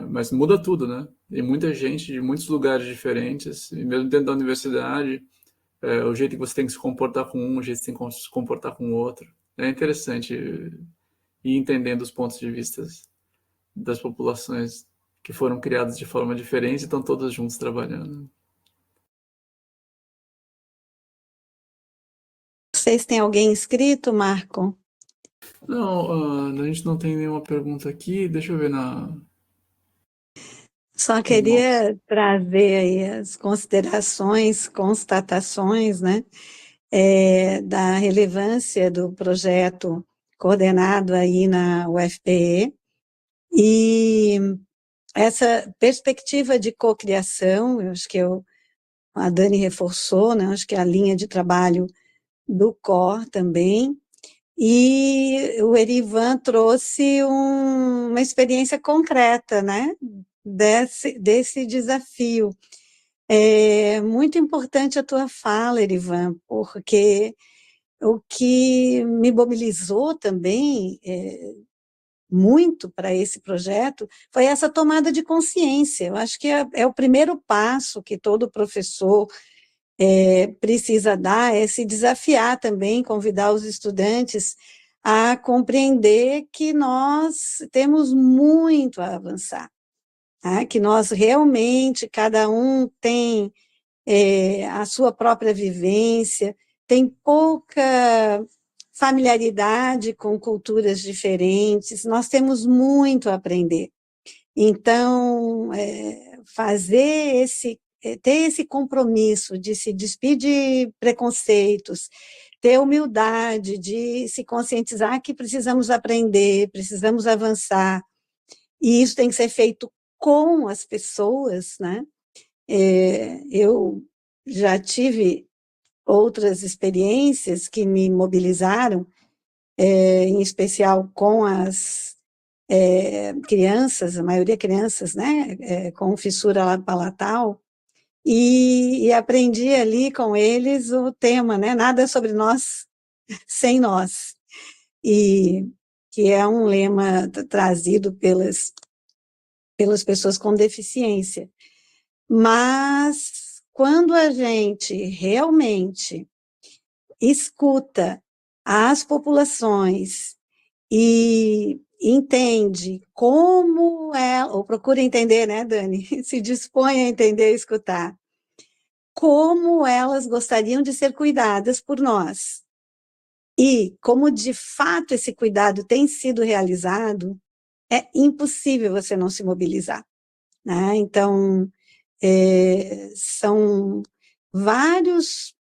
Mas muda tudo, né? E muita gente de muitos lugares diferentes, e mesmo dentro da universidade, o jeito que você tem que se comportar com um, o jeito que você tem que se comportar com o outro. É interessante ir entendendo os pontos de vista das populações que foram criadas de forma diferente e estão todas juntos trabalhando. Vocês têm alguém inscrito, Marco? Não, a gente não tem nenhuma pergunta aqui. Deixa eu ver Só queria trazer aí as considerações, constatações, né, da relevância do projeto coordenado aí na UFPE e essa perspectiva de cocriação, eu acho que a Dani reforçou, né? Acho que é a linha de trabalho do COR também, e o Erivan trouxe uma experiência concreta, né? Desse desafio. É muito importante a tua fala, Erivan, porque o que me mobilizou também muito para esse projeto foi essa tomada de consciência. Eu acho que é o primeiro passo que todo professor precisa dar, é se desafiar também, convidar os estudantes a compreender que nós temos muito a avançar, tá? Que nós realmente, cada um tem a sua própria vivência, tem pouca familiaridade com culturas diferentes, nós temos muito a aprender. Então, ter esse compromisso de se despir de preconceitos, ter humildade de se conscientizar que precisamos aprender, precisamos avançar, e isso tem que ser feito com as pessoas, né? Eu já tive outras experiências que me mobilizaram, em especial com as crianças, a maioria crianças, né, com fissura palatal, e aprendi ali com eles o tema, né, nada sobre nós sem nós, e que é um lema trazido pelas pessoas com deficiência. Mas quando a gente realmente escuta as populações e entende como ou procura entender, né, Dani? Se dispõe a entender e escutar como elas gostariam de ser cuidadas por nós. E como, de fato, esse cuidado tem sido realizado, é impossível você não se mobilizar, né? Então, são vários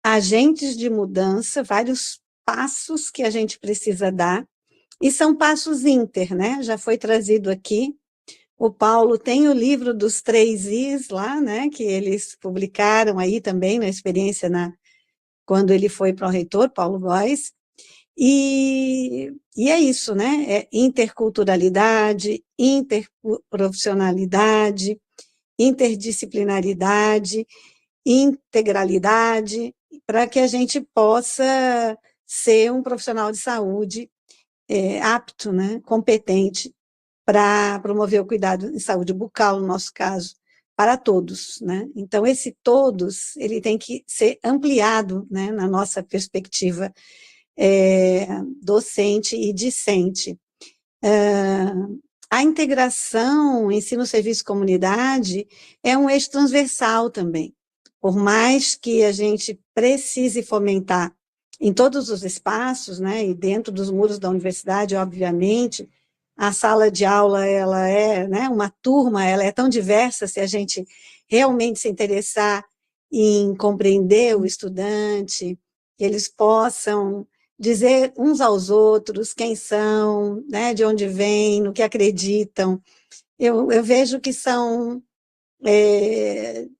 agentes de mudança, vários passos que a gente precisa dar, e são passos inter, né? Já foi trazido aqui. O Paulo tem o livro dos 3 Is lá, né? Que eles publicaram aí também na experiência quando ele foi pró-reitor, Paulo Góes. E é isso, né? É interculturalidade, interprofissionalidade, interdisciplinaridade, integralidade, para que a gente possa ser um profissional de saúde apto, né, competente para promover o cuidado em saúde bucal, no nosso caso, para todos, né? Então, esse todos, ele tem que ser ampliado, né, na nossa perspectiva docente e discente. A integração ensino, serviço, comunidade é um eixo transversal também. Por mais que a gente precise fomentar em todos os espaços, né, e dentro dos muros da universidade, obviamente, a sala de aula, ela é, né, uma turma, ela é tão diversa, se a gente realmente se interessar em compreender o estudante, que eles possam dizer uns aos outros quem são, né, de onde vêm, no que acreditam. Eu vejo que são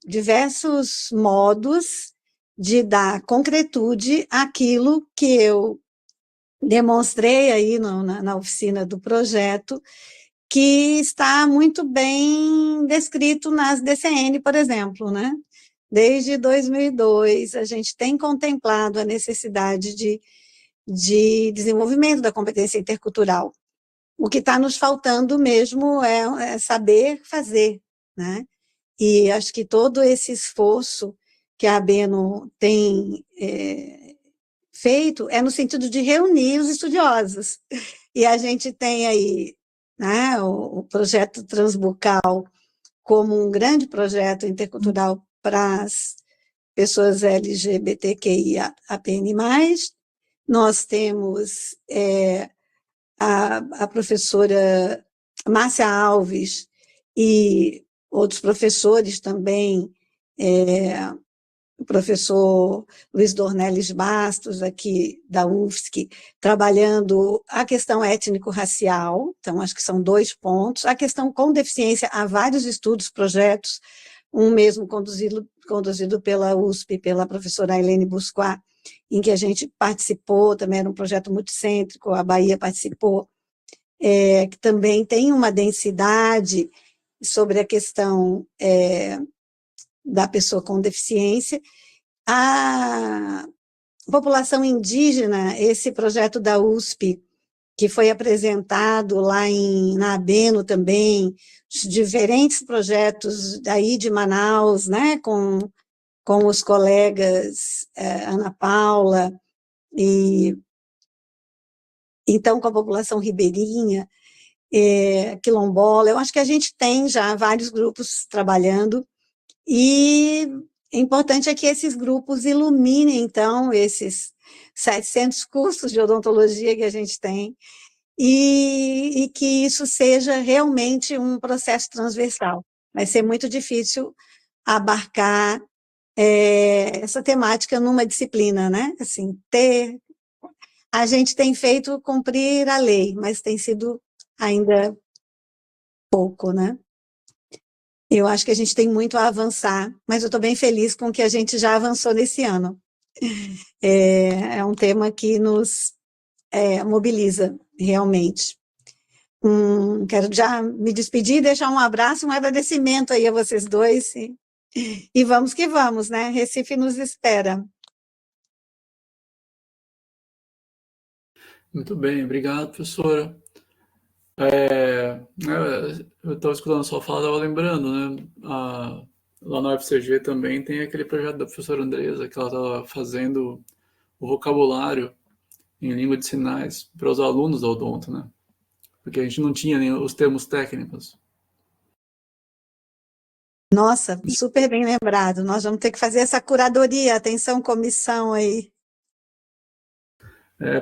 diversos modos de dar concretude àquilo que eu demonstrei aí na oficina do projeto, que está muito bem descrito nas DCN, por exemplo, né? Desde 2002, a gente tem contemplado a necessidade de desenvolvimento da competência intercultural. O que está nos faltando mesmo é saber fazer, né? E acho que todo esse esforço que a ABENO tem feito é no sentido de reunir os estudiosos. E a gente tem aí, né, o projeto Transbucal como um grande projeto intercultural para as pessoas LGBTQIAPN+. Nós temos a professora Márcia Alves e outros professores também o professor Luiz Dornelles Bastos, aqui da UFSC, trabalhando a questão étnico-racial, então acho que são 2 pontos. A questão com deficiência, há vários estudos, projetos, um mesmo conduzido pela USP, pela professora Helene Busquat, em que a gente participou, também era um projeto multicêntrico, a Bahia participou, que também tem uma densidade sobre a questão da pessoa com deficiência. A população indígena, esse projeto da USP, que foi apresentado lá na Abeno também, diferentes projetos daí de Manaus, né, com os colegas Ana Paula, e então com a população ribeirinha, quilombola. Eu acho que a gente tem já vários grupos trabalhando, e importante é que esses grupos iluminem, então, esses 700 cursos de odontologia que a gente tem, e que isso seja realmente um processo transversal. Vai ser muito difícil abarcar essa temática numa disciplina, né? Assim, a gente tem feito cumprir a lei, mas tem sido ainda pouco, né? Eu acho que a gente tem muito a avançar, mas eu estou bem feliz com o que a gente já avançou nesse ano. É um tema que nos mobiliza, realmente. Quero já me despedir, deixar um abraço, um agradecimento aí a vocês dois, e vamos que vamos, né? Recife nos espera. Muito bem, obrigado, professora. Eu estava escutando a sua fala, estava lembrando, né? Lá na UFCG também tem aquele projeto da professora Andresa, que ela estava fazendo o vocabulário em língua de sinais para os alunos da odonto, né? Porque a gente não tinha nem os termos técnicos. Nossa, super bem lembrado. Nós vamos ter que fazer essa curadoria, atenção, comissão aí.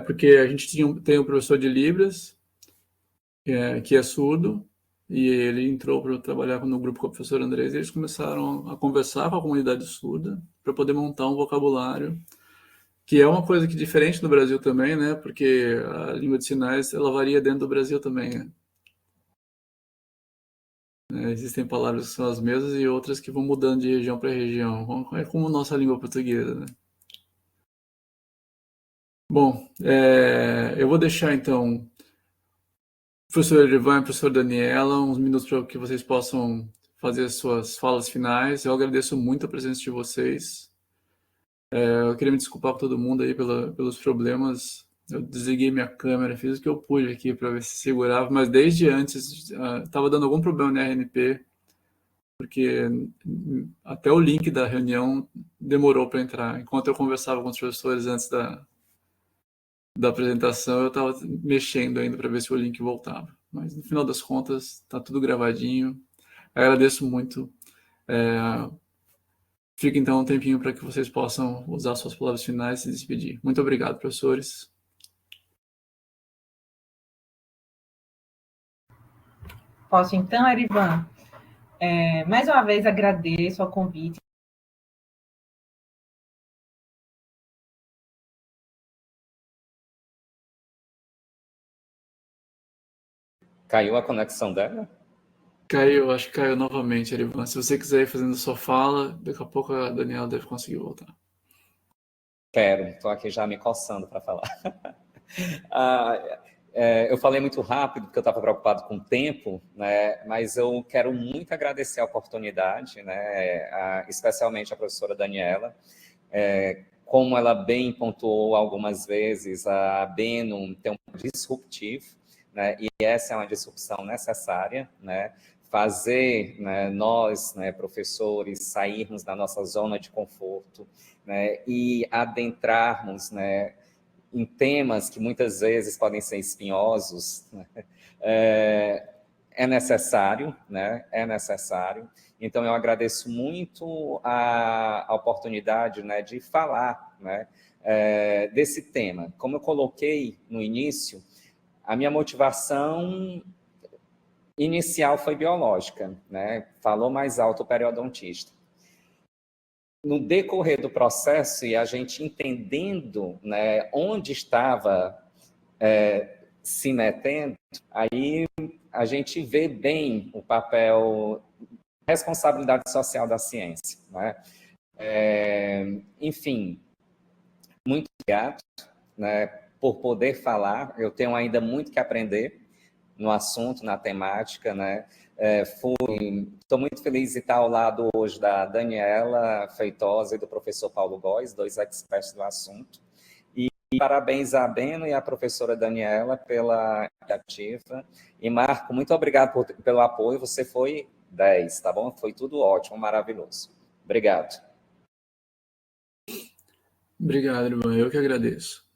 Porque a gente tem um professor de Libras, que é surdo, e ele entrou para trabalhar no grupo com a professora Andrés, e eles começaram a conversar com a comunidade surda para poder montar um vocabulário, que é uma coisa que é diferente no Brasil também, né? Porque a língua de sinais, ela varia dentro do Brasil também, né? Existem palavras que são as mesmas e outras que vão mudando de região para região. É como nossa língua portuguesa, né? Bom, eu vou deixar então professor Erivan e professor Daniela uns minutos para que vocês possam fazer as suas falas finais. Eu agradeço muito a presença de vocês. Eu queria me desculpar com todo mundo aí pelos problemas. Eu desliguei minha câmera, fiz o que eu pude aqui para ver se segurava, mas desde antes estava dando algum problema na RNP, porque até o link da reunião demorou para entrar. Enquanto eu conversava com os professores antes da apresentação, eu estava mexendo ainda para ver se o link voltava. Mas no final das contas, está tudo gravadinho. Eu agradeço muito. Fica então um tempinho para que vocês possam usar suas palavras finais e se despedir. Muito obrigado, professores. Posso então, Erivan? Mais uma vez agradeço ao convite. Caiu a conexão dela? Caiu, acho que caiu novamente, Erivan. Se você quiser ir fazendo sua fala, daqui a pouco a Daniela deve conseguir voltar. Quero, estou aqui já me coçando para falar. Eu falei muito rápido porque eu estava preocupado com o tempo, né? Mas eu quero muito agradecer a oportunidade, né? Especialmente a professora Daniela. Como ela bem pontuou algumas vezes, a Abeno tem um disruptivo, né? E essa é uma disrupção necessária, né? Fazer, né, nós, né, professores, sairmos da nossa zona de conforto, né, e adentrarmos, né, em temas que muitas vezes podem ser espinhosos, né, é necessário, né, é necessário. Então, eu agradeço muito a oportunidade, né, de falar, né, desse tema. Como eu coloquei no início, a minha motivação inicial foi biológica, né? Falou mais alto o periodontista. no decorrer do processo e a gente entendendo, né, onde estava se metendo, aí a gente vê bem o papel, responsabilidade social da ciência, né? Enfim, muito obrigado, né, por poder falar. Eu tenho ainda muito que aprender no assunto, na temática, né? Estou muito feliz de estar ao lado hoje da Daniela Feitosa e do professor Paulo Góes, dois experts do assunto. E parabéns à Beno e à professora Daniela pela iniciativa. E, Marco, muito obrigado pelo apoio. Você foi 10, tá bom? Foi tudo ótimo, maravilhoso. Obrigado. Obrigado, irmã. Eu que agradeço.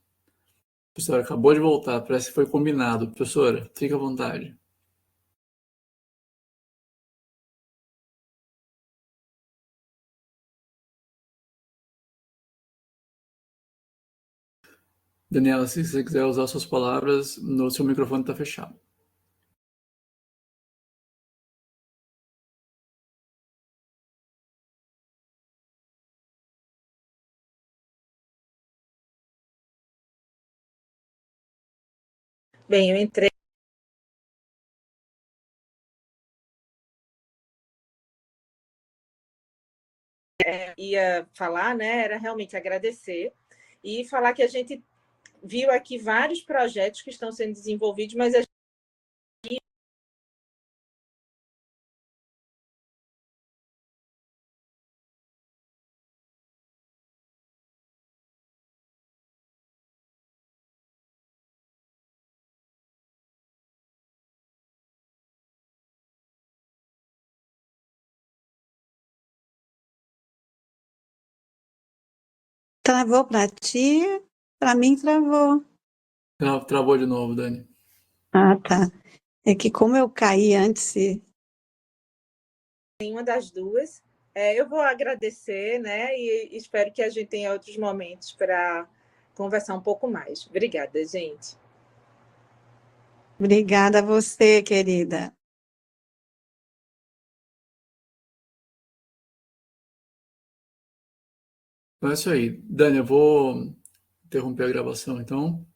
Professora, acabou de voltar. Parece que foi combinado. Professora, fique à vontade. Daniela, se você quiser usar suas palavras, no seu microfone está fechado. Bem, eu entrei. Ia falar, né? Era realmente agradecer e falar que a gente viu aqui vários projetos que estão sendo desenvolvidos, mas a gente Travou para ti? Para mim, travou. Travou de novo, Dani. Ah, tá. É que como eu caí antes, nenhuma das duas. Eu vou agradecer, né? E espero que a gente tenha outros momentos para conversar um pouco mais. Obrigada, gente. obrigada a você, querida. Então é isso aí. Dani, eu vou interromper a gravação, então.